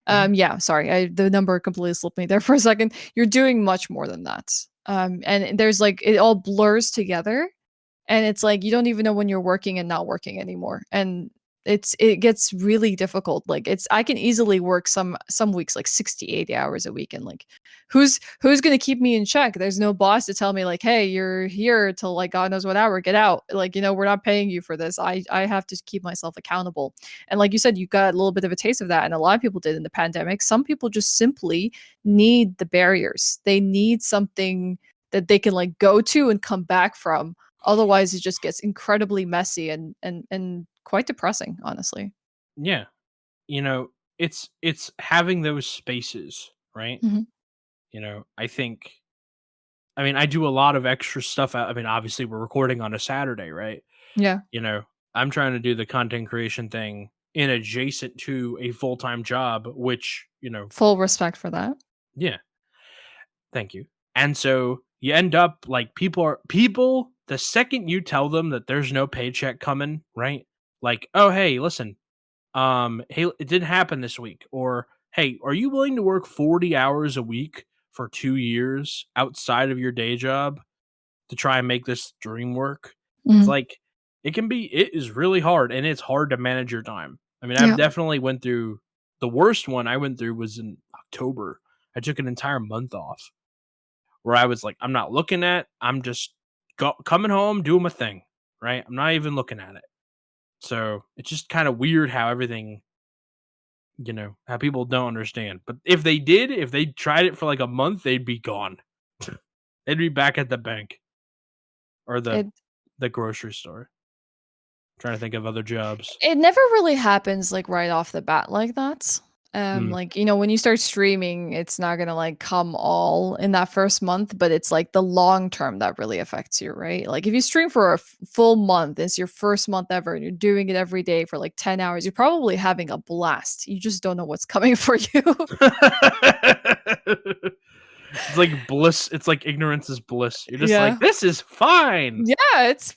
Mhm. Yeah, sorry. The number completely slipped me there for a second. You're doing much more than that. And there's like it all blurs together and it's like you don't even know when you're working and not working anymore, and it gets really difficult. Like it's I can easily work some weeks like 60, 80 hours a week, and like who's going to keep me in check? There's no boss to tell me like, hey, you're here till like god knows what hour, get out. Like, we're not paying you for this. I have to keep myself accountable. And like you said, you got a little bit of a taste of that, and a lot of people did in the pandemic. Some people just simply need the barriers. They need something that they can like go to and come back from. Otherwise, it just gets incredibly messy and quite depressing, honestly. Yeah. You know, it's having those spaces, right? Mhm. I think I mean, I do a lot of extra stuff. I mean, obviously we're recording on a Saturday, right? Yeah. You know, I'm trying to do the content creation thing in adjacent to a full-time job, which, Full respect for that. yeah, thank you. And so you end up like people the second you tell them that there's no paycheck coming, right? Like, "Oh, hey, listen, hey, it didn't happen this week," or "Hey, are you willing to work 40 hours a week for 2 years outside of your day job to try and make this dream work?" It's Mhm. like it is really hard, and it's hard to manage your time. I mean, I've Yeah. definitely went through the worst one I went through was in October. I took an entire month off where I was like, I'm not looking at, I'm just coming home, doing my thing, right? I'm not even looking at it. So it's just kind of weird how everything, how people don't understand. But if they did, if they tried it for like a month, they'd be gone. They'd be back at the bank or the It the grocery store. Trying to think of other jobs. it never really happens like right off the bat like that. Mm, Like, when you start streaming, it's not gonna like come all in that first month, but it's like the long term that really affects you, right? Like if you stream for a full month, it's your first month ever, and you're doing it every day for like 10 hours, you're probably having a blast. You just don't know what's coming for you. it's like bliss. It's like ignorance is bliss. You're just like, Yeah. this is fine. Yeah, it's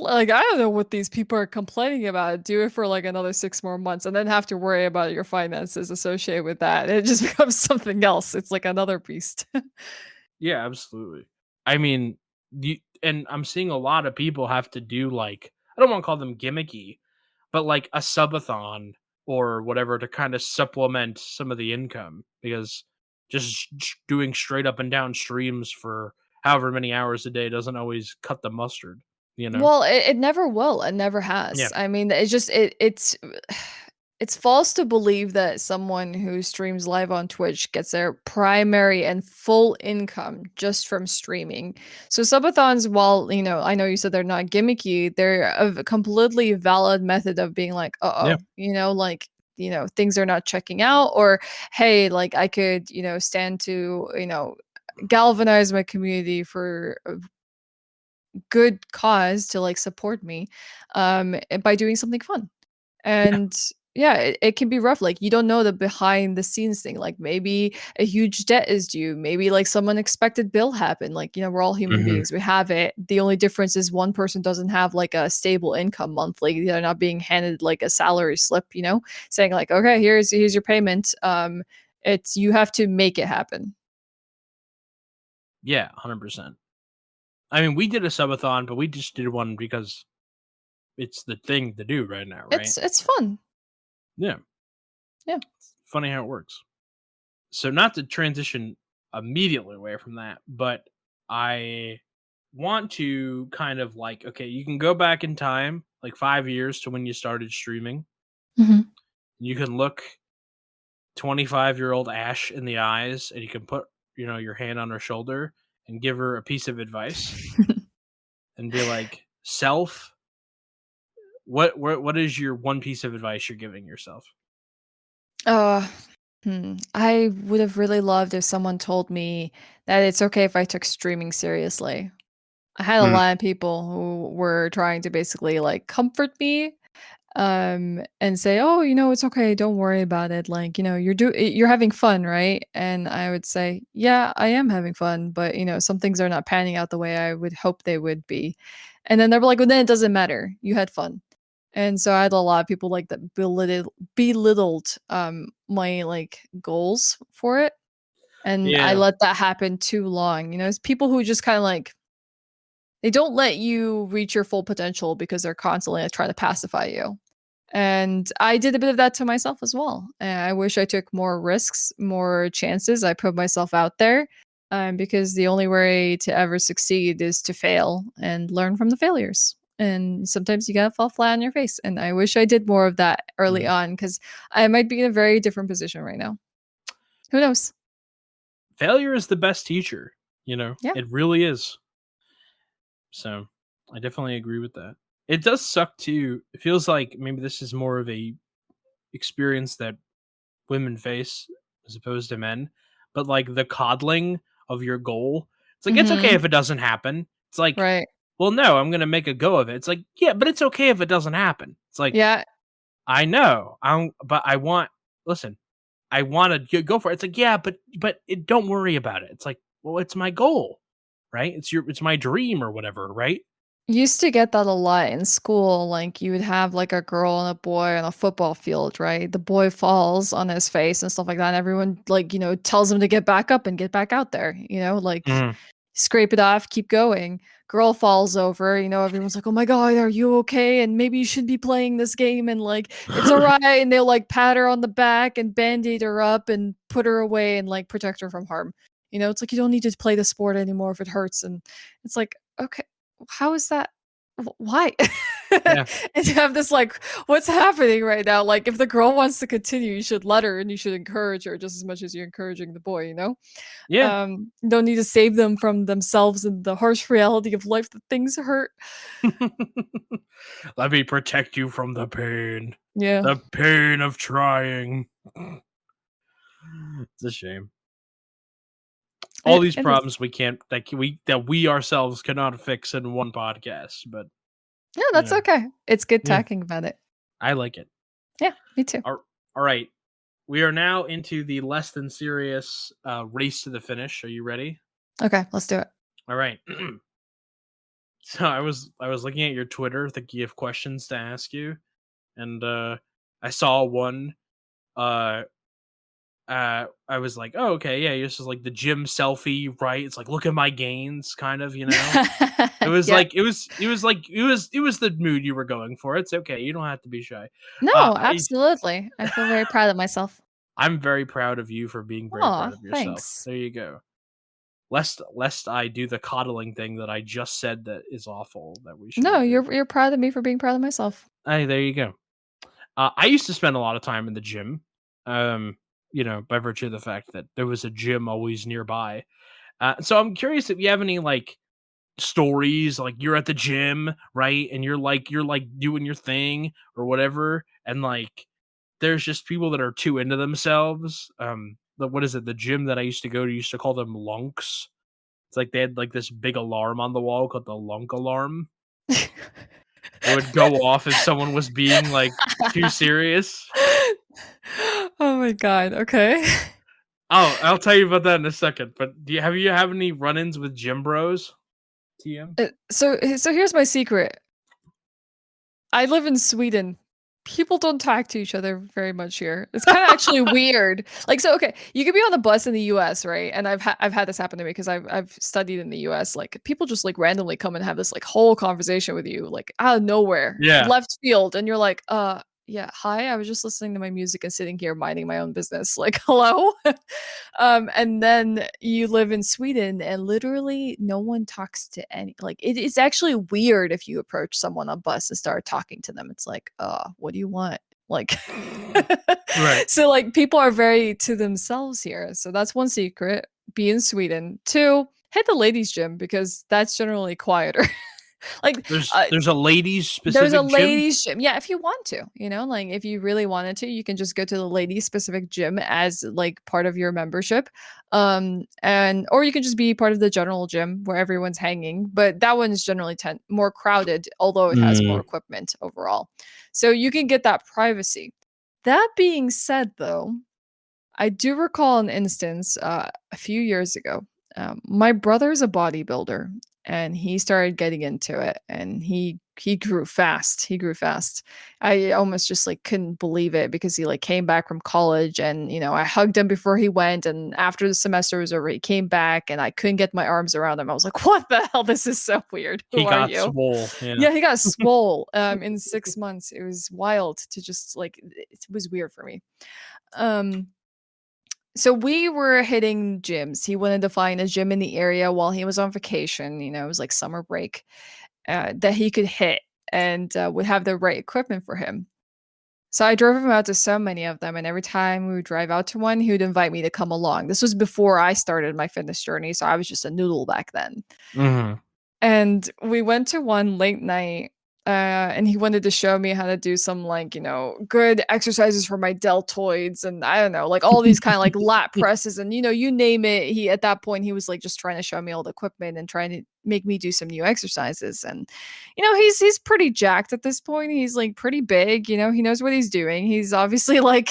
like I don't know what these people are complaining about. Do it for like another 6 more months and then have to worry about your finances associated with that. It just becomes something else. It's like another beast. Yeah, absolutely. I mean, and I'm seeing a lot of people have to do like I don't want to call them gimmicky, but like a subathon or whatever to kind of supplement some of the income because just doing straight up and down streams for however many hours a day doesn't always cut the mustard, you know? Well, it never will. It never Yeah. has. I mean, it's just it's false to believe that someone who streams live on Twitch gets their primary and full income just from streaming. So subathons, while I know you said they're not gimmicky, they're a completely valid method of being like, Yeah. uh-oh, like things are not checking out, or hey, like I could stand to galvanize my community for good cause to like support me by doing something fun. Yeah. And yeah, it can be rough. Like you don't know the behind the scenes thing. Like maybe a huge debt is due, maybe like some unexpected bill happened. Like we're all human Mhm. beings, we have it. The only difference is one person doesn't have like a stable income monthly. They're not being handed like a salary slip, saying like, okay, here's your payment. It's you have to make it happen. Yeah, 100%. I mean, we did a subathon, but we just did one because it's the thing to do right now, right? It's fun. Yeah. Yeah. Funny how it works. So not to transition immediately away from that, but I want to kind of like, okay, you can go back in time like 5 years to when you started streaming. Mhm. You can look 25-year-old Ash in the eyes, and you can put, your hand on her shoulder and give her a piece of advice and be like, "Self, what is your one piece of advice you're giving yourself?" Uh, I would have really loved if someone told me that it's okay if I took streaming seriously. I had a Mm, lot of people who were trying to basically like comfort me and say, "Oh, it's okay, don't worry about it. Like, you're having fun, right?" And I would say, "Yeah, I am having fun, but some things are not panning out the way I would hope they would be." And then they were like, "Well, then it doesn't matter. You had fun." And so I had a lot of people like that belittled my like goals for it. And I yeah. let that happen too long. It's people who just kind of like they don't let you reach your full potential because they're constantly like, trying to pacify you. And I did a bit of that to myself as well. And I wish I took more risks, more chances. I put myself out there because the only way to ever succeed is to fail and learn from the failures. And sometimes you gotta fall flat on your face. And I wish I did more of that early Mhm. on because I might be in a very different position right now. Who knows? Failure is the best teacher, Yeah. It really is. So, I definitely agree with that. It does suck too. It feels like maybe this is more of a experience that women face as opposed to men, but, like, the coddling of your goal, it's like, "It's okay Mm-hmm. if it doesn't happen." It's like, Right. "Well, no, I'm gonna make a go of it." It's like, "Yeah, but it's okay if it doesn't happen." It's like, Yeah. "I know, but I want listen, I wanna go for it." It's like, "Yeah, but don't worry about it." It's like, "Well, it's my goal, right? It's my dream or whatever, right?" Used to get that a lot in school, like, you would have, like, a girl and a boy on a football field, right? The boy falls on his face and stuff like that, and everyone, like, tells him to get back up and get back out there, like, Mhm. scrape it off, keep going. Girl falls over, everyone's like, "Oh my god, are you okay? And maybe you should be playing this game," and, like, "It's alright," and they'll, like, pat her on the back and Band-Aid her up and put her away and, like, protect her from harm. It's like, "You don't need to play the sport anymore if it hurts," and it's like, "Okay, how is that why?" Yeah. And you have this like, what's happening right now? Like, if the girl wants to continue, you should let her and you should encourage her just as much as you're encouraging the boy, you know? Yeah. You don't need to save them from themselves and the harsh reality of life that things hurt. Let me protect you from the pain. Yeah. The pain of trying. It's a shame. All these It is. problems we can't that we ourselves cannot fix in one podcast, but Yeah, you that's know, okay. It's good yeah, talking about it. I like it. Yeah, me too. All right. We are now into the less than serious race to the finish. Are you ready? Okay, let's do it. All right. So I was looking at your Twitter thinking of questions to ask you, and I saw one. Uh, I was like, oh, okay, yeah, this is like the gym selfie, right? It's like, look at my gains, kind of, It was Yeah. like it was the mood you were going for. It's okay, you don't have to be shy. No, I absolutely. I feel very proud of myself. I'm very proud of you for being very Aw, proud of yourself. thanks. There you go. Lest I do the coddling thing that I just said that is awful that we No, shouldn't do. you're proud of me for being proud of myself. Hey, there you go. I used to spend a lot of time in the gym, by virtue of the fact that there was a gym always nearby. So I'm curious if you have any like stories, like you're at the gym, right, and you're like doing your thing or whatever, and like there's just people that are too into themselves. What is it? The gym that I used to go to used to call them lunks. It's like they had like this big alarm on the wall called the lunk alarm. It would go off if someone was being like too serious. Oh my god, okay. Oh, I'll tell you about that in a second. But do you have any run-ins with gym bros? TM. So here's my secret. I live in Sweden. People don't talk to each other very much here. It's kinda actually weird. Like, so, okay, you could be on the bus in the US, right? And I've had this happen to me because I've studied in the US. Like, people just, like, randomly come and have this, like, whole conversation with you, like, out of nowhere, Yeah. left field, and you're like, yeah, hi, I was just listening to my music and sitting here minding my own business." Like, "Hello?" And then you live in Sweden and literally no one talks to any like, it's actually weird if you approach someone on bus and start talking to them. It's like, what do you want?" Like, Right. so like people are very to themselves here. So that's one secret. Be in Sweden. Two, hit the ladies' gym because that's generally quieter. Like, There's a ladies there's a specific gym? ladies gym. Yeah, if you want to, like if you really wanted to, you can just go to the ladies specific gym as like part of your membership. And or you can just be part of the general gym where everyone's hanging, but that one is generally more crowded, although it has more Mm. equipment overall. So you can get that privacy. That being said though, I do recall an instance a few years ago. My brother's a bodybuilder, and he started getting into it, and he grew fast. He grew fast. I almost just like couldn't believe it because he like came back from college, and I hugged him before he went, and after the semester was over, he came back, and I couldn't get my arms around him. I was like, "What the hell? This is so weird. Who He are got you?" swole, yeah. Yeah, he got swole in 6 months. It was wild to just like it was weird for me. Um so we were hitting gyms. He wanted to find a gym in the area while he was on vacation. It was like summer break that he could hit and would have the right equipment for him. So I drove him out to so many of them, and every time we would drive out to one, he would invite me to come along. This was before I started my fitness journey, so I was just a noodle back then. Mhm. And we went to one late night, and he wanted to show me how to do some like, good exercises for my deltoids and I don't know, like all these kind of like lat presses and you name it. He at that point he was like just trying to show me all the equipment and trying to make me do some new exercises. And he's pretty jacked at this point. He's like pretty big, he knows what he's doing. He's obviously like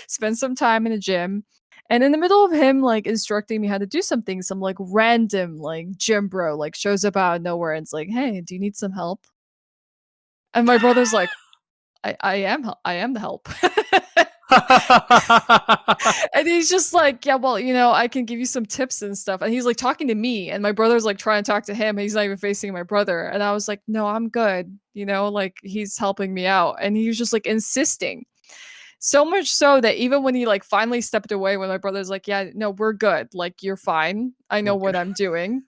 spent some time in a gym. And in the middle of him like instructing me how to do something, some like random like gym bro like shows up out of nowhere and it's like, "Hey, do you need some help?" And my brother's like, I am the help." And he's just like, "Yeah, well, I can give you some tips and stuff." And he's like talking to me, and my brother's like trying to talk to him. And he's not even facing my brother. And I was like, "No, I'm good." Like he's helping me out. And he was just like insisting. So much so that even when he like finally stepped away, when my brother's like, "Yeah, no, we're good. Like you're fine. I know what Okay. I'm doing."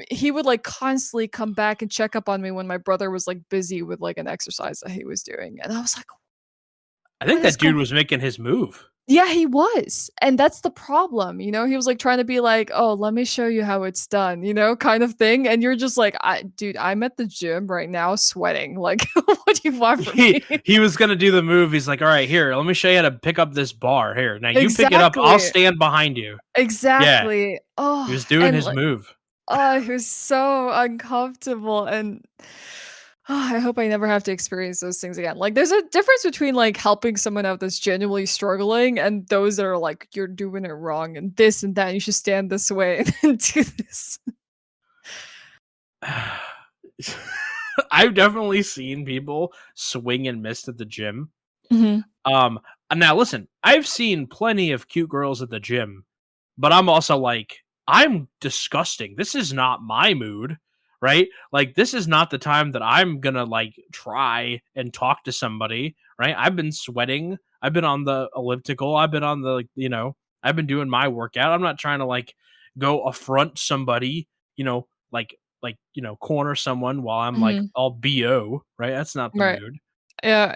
He would like constantly come back and check up on me when my brother was like busy with like an exercise that he was doing. And I was like, I what think is that dude going was making his move. Yeah, he was. And that's the problem. He was like trying to be like, "Oh, let me show you how it's done," kind of thing. And you're just like, dude, I'm at the gym right now sweating. Like, what do you want from He me?" he was gonna do the move. He's like, "All right, here, let me show you how to pick up this bar. Here, now you pick it up. I'll Exactly. stand behind you." Yeah, Exactly. he Oh, was doing and his like, move. oh, it was so uncomfortable, and I hope I never have to experience those things again. Like, there's a difference between like helping someone out that's genuinely struggling and those that are like, "You're doing it wrong and this and that. And you should stand this way and do this." I've definitely seen people swing and miss at the gym. Mhm. Um, now listen, I've seen plenty of cute girls at the gym, but I'm also like, I'm disgusting. This is not my mood, right? Like, this is not the time that I'm gonna like try and talk to somebody, right? I've been sweating. I've been on the elliptical. I've been on the, like, I've been doing my workout. I'm not trying to like go affront somebody, corner someone while I'm like Mhm. all BO, right? That's not the Right. mood. Yeah,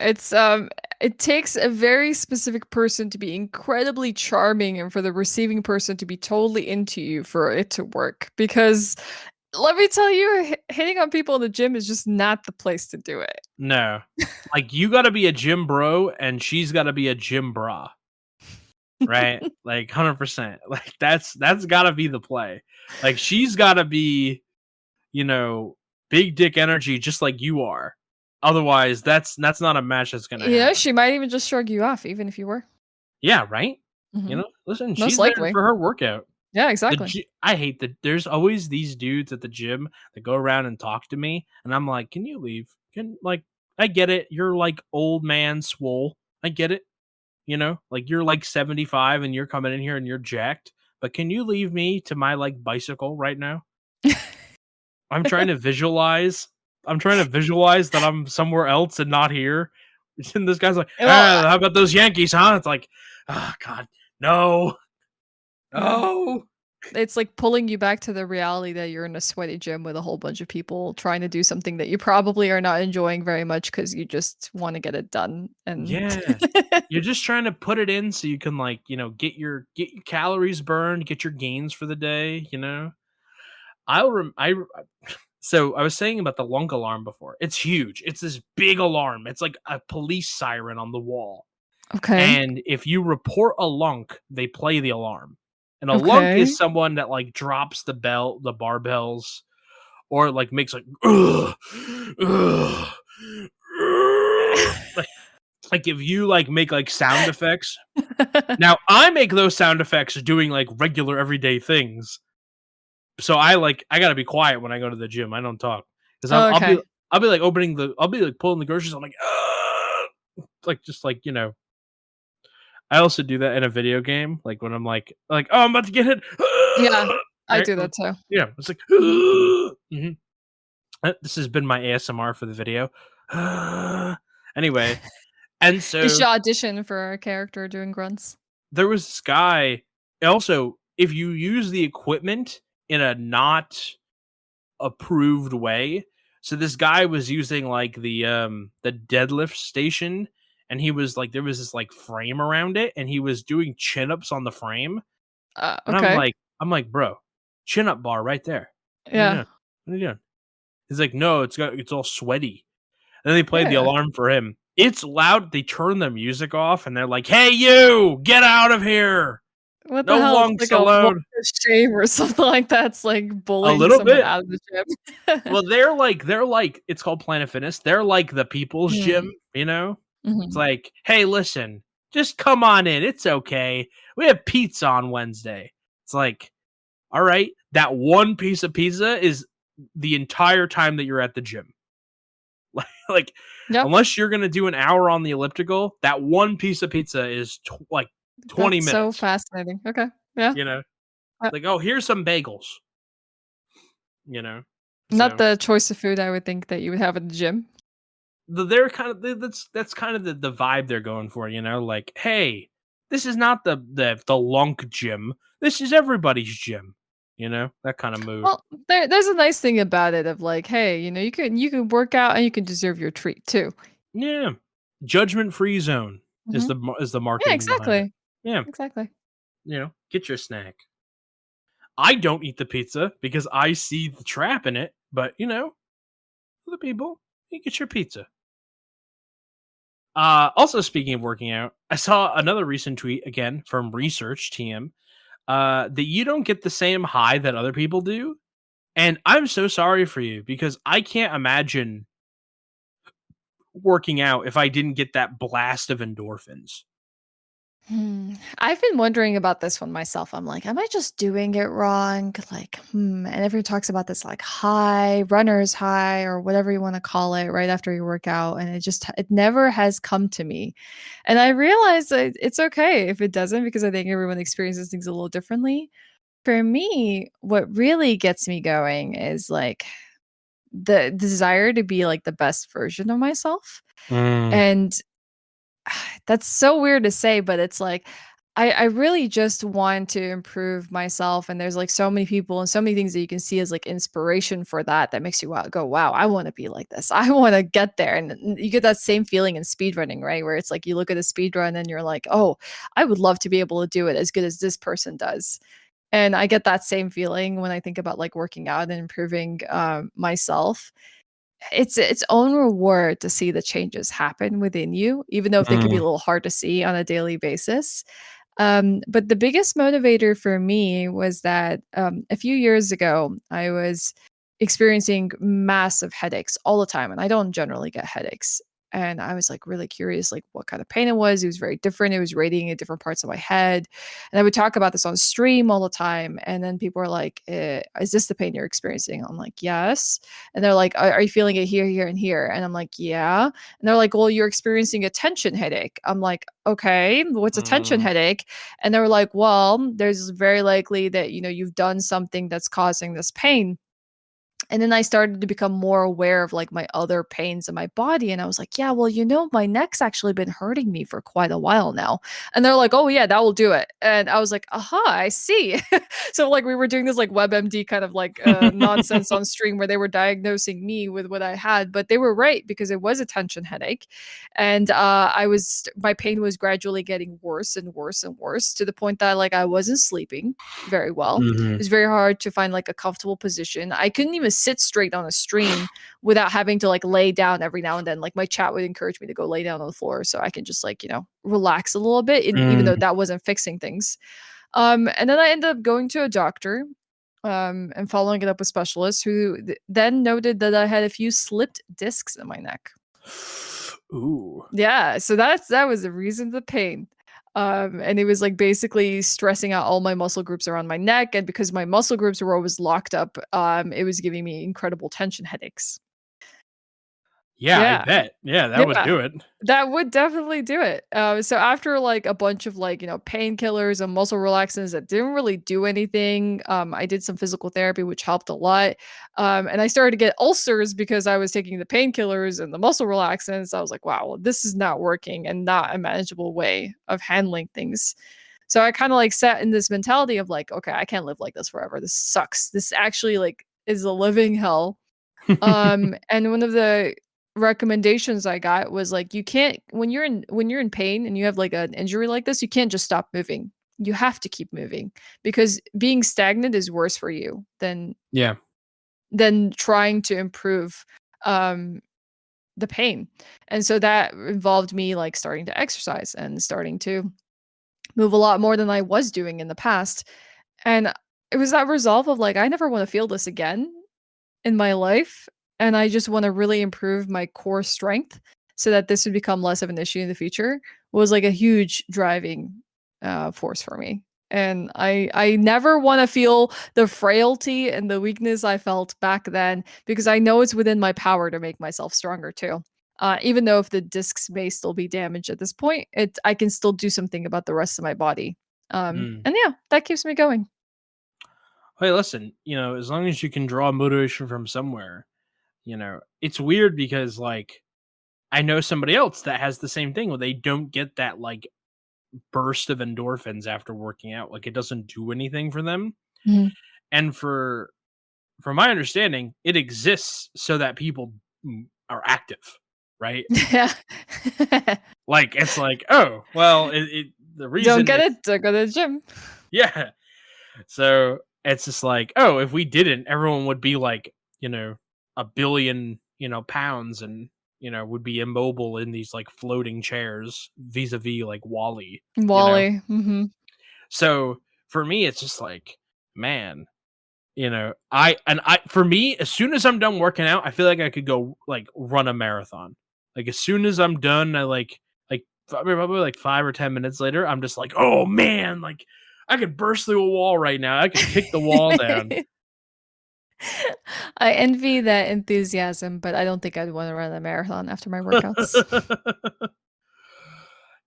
it takes a very specific person to be incredibly charming and for the receiving person to be totally into you for it to work. Because let me tell you, hitting on people in the gym is just not the place to do it. No. Like, you gotta be a gym bro, and she's gotta be a gym bra, right? Like, 100%. Like, that's gotta be the play. Like, she's gotta be, you know, big dick energy just like you are. Otherwise, that's not a match that's gonna happen. She might even just shrug you off, even if you were. Yeah, right? Mhm. Listen, Most she's there likely. for her workout. Yeah, exactly. I hate that there's always these dudes at the gym that go around and talk to me, and I'm like, "Can you leave? I get it. You're like old man swole. I get it. Like you're like 75 and you're coming in here and you're jacked, but can you leave me to my like bicycle right now? I'm trying to visualize. I'm trying to visualize that I'm somewhere else and not here." And this guy's like, Well, "Ah, how about those Yankees, huh?" It's like, "Oh God, no, no." It's like pulling you back to the reality that you're in a sweaty gym with a whole bunch of people trying to do something that you probably are not enjoying very much because you just wanna get it done, and Yeah. You're just trying to put it in so you can, like, get your calories burned, get your gains for the day, you know? I'll rem I So I was saying about the lunk alarm before. It's huge. It's this big alarm. It's like a police siren on the wall. Okay. And if you report a lunk, they play the alarm. And a lunk is Okay. someone that like drops the barbells, or like makes like ugh, ugh, like like if you like make like sound effects. Now I make those sound effects doing like regular everyday things. So I gotta be quiet when I go to the gym. I don't talk because Oh, okay. I'll be like I'll be like pulling the groceries. I'm like, like just like I also do that in a video game, like when I'm like oh I'm about to get hit, Yeah, I right? do that too. Yeah, it's like Mhm. mhm. This has been my ASMR for the video. Anyway, and You so should audition for a character doing grunts. there was this guy. Also, if you use the equipment in a not approved way. So this guy was using like the deadlift station, and he was like there was this like frame around it, and he was doing chin ups on the frame. And Okay. I'm like, bro, chin up bar right there. What are you Yeah. doing? What are you doing? He's like, no, it's all sweaty. And then they played the Yeah. alarm for him. It's loud. They turn the music off and they're like, hey you, get out of here. What the No hell? It's lunks like a walk allowed. of shame or something like that. It's like A bullying little someone bit. out of the gym. Well, they're like it's called Planet Fitness. They're like the people's Mm, gym, you know? It's mhm. like, "Hey, listen, just come on in. It's okay. We have pizza on Wednesday." It's like, "All right, that one piece of pizza is the entire time that you're at the gym." Like, Yep, unless you're gonna do an hour on the elliptical, that one piece of pizza is like 20 that's so minutes, fascinating. Okay. Yeah. you know? Uh, Like, "Oh, here's some bagels," you know? Not So the choice of food I would think that you would have at the gym. they're kind of that's kind of the vibe they're going for, like, hey, this is not the lunk gym, this is everybody's gym, that kind of mood. Well, there's a nice thing about it of like, hey, you can work out and you can deserve your treat too. Yeah, judgment free zone is Mhm. the Yeah, marketing behind it. exactly. Yeah, Exactly. get your snack. I don't eat the pizza because I see the trap in it, but for the people, you get your pizza. Also, speaking of working out, I saw another recent tweet again from research TM, that you don't get the same high that other people do. And I'm so sorry for you because I can't imagine working out if I didn't get that blast of endorphins. I've been wondering about this one myself. I'm like, am I just doing it wrong? Like, and everyone talks about this like high, runner's high, or whatever you want to call it, right after you work out. And it never has come to me. And I realize that it's okay if it doesn't, because I think everyone experiences things a little differently. For me, what really gets me going is like the desire to be like the best version of myself. Mm, And that's so weird to say, but it's like I really just want to improve myself, and there's like so many people and so many things that you can see as like inspiration for that makes you go, wow, I want to be like this. I want to get there. And you get that same feeling in speedrunning, right? Where it's like you look at a speedrun and you're like, oh, I would love to be able to do it as good as this person does. And I get that same feeling when I think about like working out and improving myself. It's its own reward to see the changes happen within you, even though if they could be a mm, little hard to see on a daily basis. But the biggest motivator for me was that a few years ago, I was experiencing massive headaches all the time, and I don't generally get headaches. And I was like really curious, like what kind of pain it was. It was very different. It was radiating at different parts of my head. And I would talk about this on stream all the time. And then people are like, is this the pain you're experiencing? I'm like, yes. And they're like, are you feeling it here, here, and here? And I'm like, yeah. And they're like, well, you're experiencing a tension headache. I'm like, okay, what's a tension mm, headache? And they were like, well, there's very likely that, you've done something that's causing this pain. And then I started to become more aware of like my other pains in my body. And I was like, yeah, well, my neck's actually been hurting me for quite a while now. And they're like, oh, yeah, that will do it. And I was like, aha, I see. So, like, we were doing this like WebMD kind of like nonsense on stream where they were diagnosing me with what I had. But they were right because it was a tension headache. And my pain was gradually getting worse and worse and worse to the point that like I wasn't sleeping very well. It Mhm. was very hard to find like a comfortable position. I couldn't even sit straight on a stream without having to like lay down every now and then. Like my chat would encourage me to go lay down on the floor so I can just like, relax a little bit, even though Mm. that wasn't fixing things. And then I ended up going to a doctor and following it up with specialists who then noted that I had a few slipped discs in my neck. Ooh. Yeah, so that was the reason the pain. And it was like basically stressing out all my muscle groups around my neck, and because my muscle groups were always locked up, it was giving me incredible tension headaches. Yeah, I Yeah. bet. Yeah, that would Yeah, do it. that would definitely do it. So after like a bunch of like, painkillers and muscle relaxants that didn't really do anything, I did some physical therapy, which helped a lot. And I started to get ulcers because I was taking the painkillers and the muscle relaxants. I was like, wow, well, this is not working and not a manageable way of handling things. So I kind of like sat in this mentality of like, okay, I can't live like this forever. This sucks. This actually like is a living hell. And one of the recommendations I got was like you can't when you're in pain and you have like an injury like this, you can't just stop moving. You have to keep moving because being stagnant is worse for you Yeah. than trying to improve um the pain. And so that involved me like starting to exercise and starting to move a lot more than I was doing in the past. And it was that resolve of like I never want to feel this again in my life, and I just wanna really improve my core strength so that this would become less of an issue in the future, was like a huge driving, force for me. And I never wanna feel the frailty and the weakness I felt back then because I know it's within my power to make myself stronger too. Even though if the discs may still be damaged at this point, I can still do something about the rest of my body. Mm. And yeah, that keeps me going. Hey, listen, as long as you can draw motivation from somewhere, it's weird because, like, I know somebody else that has the same thing where they don't get that, like, burst of endorphins after working out. Like, it doesn't do anything for them. Mhm. And from my understanding, it exists so that people are active, right? Yeah. Like, it's like, oh, well, the Don't reason get it's it, don't go to the gym. yeah. So it's just like, oh, if we didn't, everyone would be like, a billion, pounds and, would be immobile in these like floating chairs vis-a-vis like Wally. Wally, mhm. So for me, it's just like, man, I for me, as soon as I'm done working out, I feel like I could go like run a marathon. Like as soon as I'm done, probably like 5 or 10 minutes later, I'm just like, oh man, like I could burst through a wall right now. I could kick the wall down. I envy that enthusiasm, but I don't think I'd wanna run a marathon after my workouts.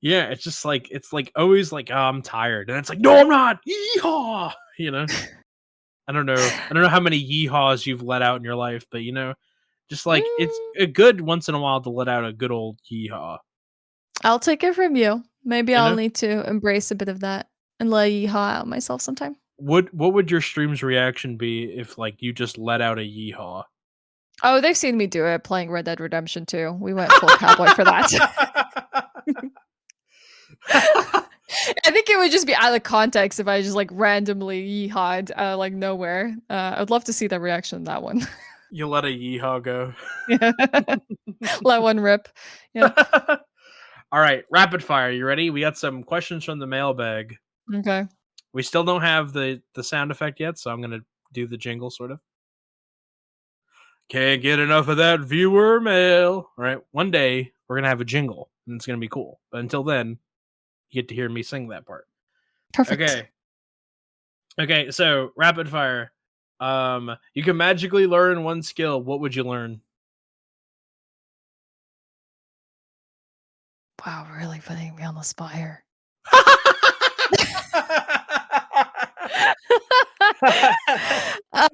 Yeah, it's like always like, oh, I'm tired, and it's like, no, I'm not. Yeehaw! I don't know how many yeehaws you've let out in your life, but just like it's Mm, a good once in a while to let out a good old yeehaw. I'll take it from you. Maybe You I'll know, need to embrace a bit of that and let yeehaw out myself sometime. what would your stream's reaction be if like you just let out a yeehaw? Oh, they've seen me do it playing Red Dead Redemption 2. We went full cowboy for that. I think it would just be out of context if I just, like, randomly yeehawed out of, like, nowhere. I'd love to see the reaction on that one. You let a yeehaw go. Yeah. Let one rip. Yeah. All right, rapid fire. You ready? We got some questions from the mailbag. Okay. We still don't have the sound effect yet, so I'm gonna do the jingle sort of. Can't get enough of that viewer mail. All right, one day we're gonna have a jingle, and it's gonna be cool. But until then, you get to hear me sing that part. Perfect. Okay. Okay. So rapid fire. You can magically learn one skill. What would you learn? Wow, really putting me on the spot here.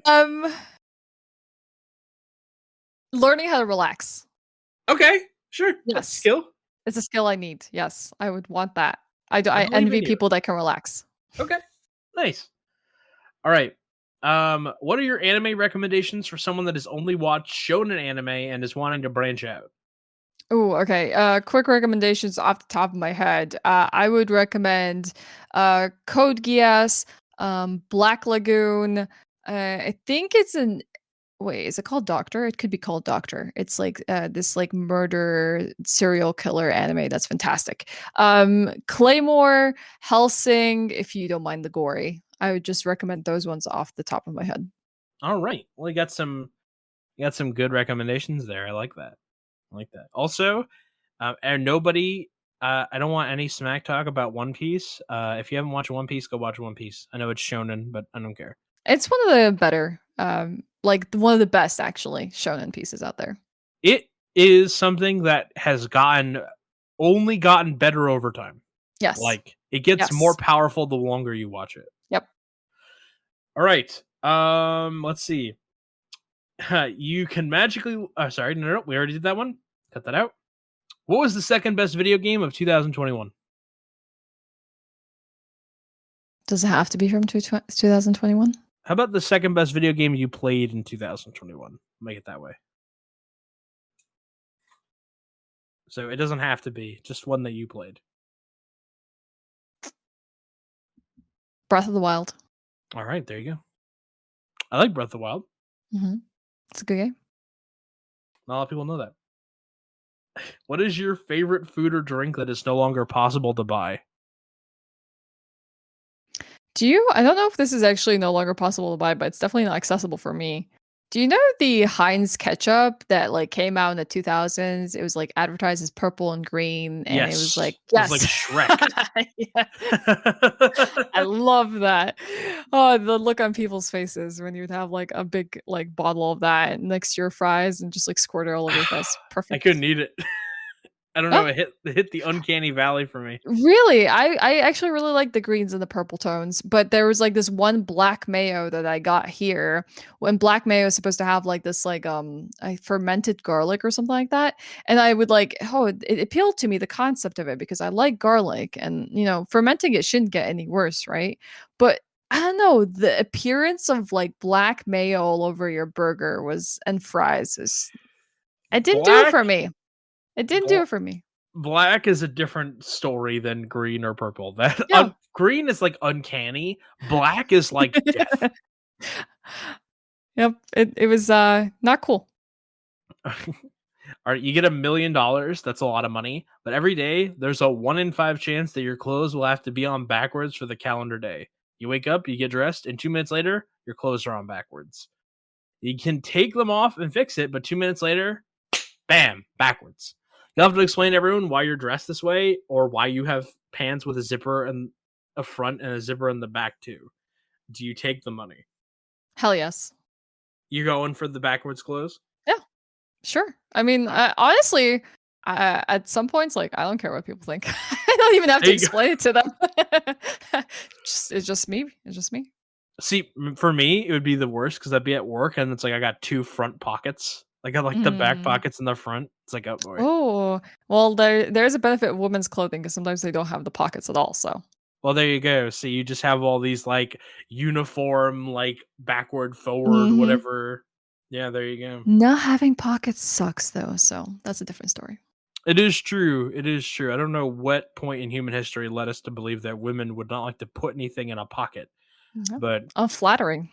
Um, Learning how to relax. Okay, sure, that's a Yes. skill. It's a skill I need. Yes, I would want that. I I believe in envy you. people that can relax. Okay, nice. All right. What are your anime recommendations for someone that has only watched shonen anime and is wanting to branch out? Oh, okay. Quick recommendations off the top of my head. I would recommend Code Geass, Black Lagoon. I think it's an wait, is it called Doctor? It could be called Doctor. It's like this like murder serial killer anime that's fantastic. Claymore, Helsing, if you don't mind the gory. I would just recommend those ones off the top of my head. All right. Well, you got some good recommendations there. I like that. I like that. Also, and nobody. I don't want any smack talk about One Piece. If you haven't watched One Piece, go watch One Piece. I know it's shonen, but I don't care. It's one of the better, like one of the best actually shonen pieces out there. It is something that has gotten better over time. Yes. Like it gets more Yes. powerful the longer you watch it. Yep. All right. Let's see. You can magically. Sorry, no, we already did that one. Cut that out. What was the second best video game of 2021? Does it have to be from 2021? How about the second best video game you played in 2021? Make it that way. So it doesn't have to be just one that you played. Breath of the Wild. All right, there you go. I like Breath of the Wild. Mhm. It's a good game. Not a lot of people know that. What is your favorite food or drink that is no longer possible to buy? Do you I don't know if this is actually no longer possible to buy, but it's definitely not accessible for me. Do you know the Heinz ketchup that, like, came out in the 2000s? It was, like, advertised as purple and green, and it was Yes. like It was like yes. Shrek. Yeah. I love that. Oh, the look on people's faces when you would have, like, a big, like, bottle of that next to your fries and just, like, squirt it all over your face. I Perfect. couldn't eat it. I don't know. Oh, It hit the uncanny valley for me. really? I actually really like the greens and the purple tones, but there was, like, this one black mayo that I got here when black mayo is supposed to have, like, this, like, fermented garlic or something like that, and I would like oh, it appealed to me, the concept of it, because I like garlic and, fermenting it shouldn't get any worse, right? But I don't know, the appearance of, like, black mayo all over your burger was and fries is it didn't do it Black for me. It didn't do bl- it for me. Black is a different story than green or purple. That Yeah. green is like uncanny. Black is like death. Yep, it was, not cool. All right, you get $1 million. That's a lot of money. But every day, there's a 1 in 5 chance that your clothes will have to be on backwards for the calendar day. You wake up, you get dressed, and 2 minutes later, your clothes are on backwards. You can take them off and fix it, but 2 minutes later, bam, backwards. You'll have to explain to everyone why you're dressed this way or why you have pants with a zipper in a front and a zipper in the back too. Do you take the money? Hell yes. You going for the backwards clothes? Yeah, sure. I mean, All right. honestly, at some points, like, I don't care what people think. I don't even have There to you go. explain it to them. It's just me. It's just me. See, for me, it would be the worst because I'd be at work and it's like I got two front pockets. Like I like the back Mm. pockets in the front. It's like, oh boy. Oh, well, there's a benefit of women's clothing because sometimes they don't have the pockets at all, so Well, there you go. See, you just have all these like uniform, like backward, forward, Mhm. whatever. Yeah, there you go. Not having pockets sucks, though, so that's a different story. It is true. It is true. I don't know what point in human history led us to believe that women would not like to put anything in a pocket, Yep. but Unflattering.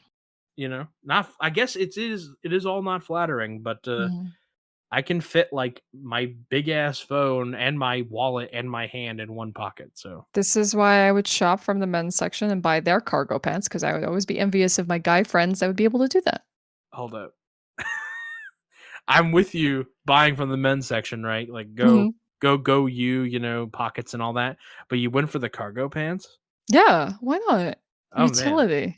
not. I guess it is all not flattering, but Mhm. I can fit like my big ass phone and my wallet and my hand in one pocket. So This is why I would shop from the men's section and buy their cargo pants because I would always be envious of my guy friends that would be able to do that. hold up. I'm with you buying from the men's section, right? Like Mhm. go you, pockets and all that. But you went for the cargo pants? Yeah, why not? Oh man. Utility.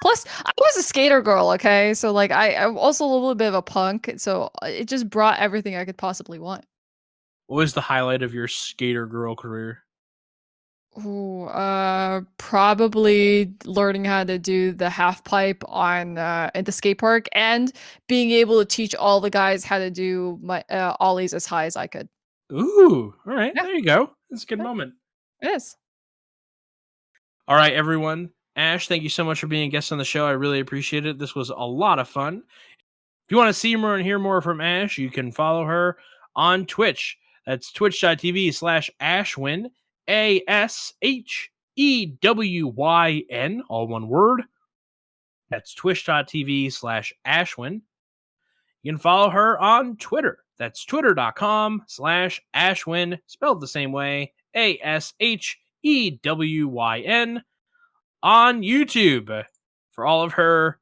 Plus, I was a skater girl, okay? So, like, I'm also a little bit of a punk, so it just brought everything I could possibly want. What was the highlight of your skater girl career? Ooh, probably learning how to do the half pipe on at the skate park and being able to teach all the guys how to do my ollies as high as I could. Ooh, all right, Yeah, there you go. That's a good yeah, moment. it is. All right, everyone. Ash, thank you so much for being a guest on the show. I really appreciate it. This was a lot of fun. If you want to see more and hear more from Ash, you can follow her on Twitch. That's twitch.tv/Ashewyn, ASHEWYN, all one word. That's twitch.tv/Ashewyn. You can follow her on Twitter. That's twitter.com/Ashwyn, spelled the same way, ASHEWYN. On YouTube for all of her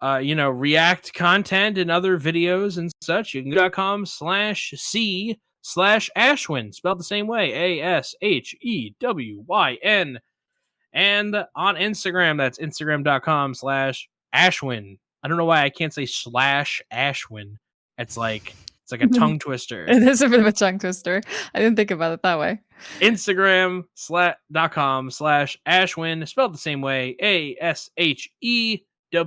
react content and other videos and such. You can go.com/C/Ashwyn, spelled the same way, ASHEWYN. And on Instagram, that's Instagram.com/Ashwyn. I don't know why I can't say /Ashwyn. It's like a tongue twister. It is a bit of a tongue twister. I didn't think about it that way. Instagram.com/Ashwyn, spelled the same way, ASHEWYN. So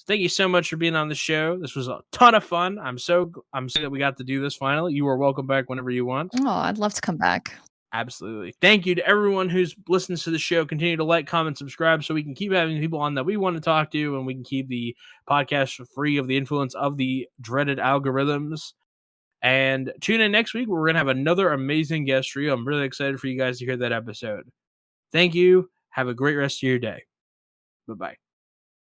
thank you so much for being on the show. This was a ton of fun. I'm so that we got to do this finally. You are welcome back whenever you want. Oh, I'd love to come back. Absolutely. Thank you to everyone who's listens to the show. Continue to like, comment, subscribe so we can keep having people on that we want to talk to and we can keep the podcast free of the influence of the dreaded algorithms. And tune in next week where we're going to have another amazing guest for you. I'm really excited for you guys to hear that episode. Thank you. Have a great rest of your day. Bye-bye.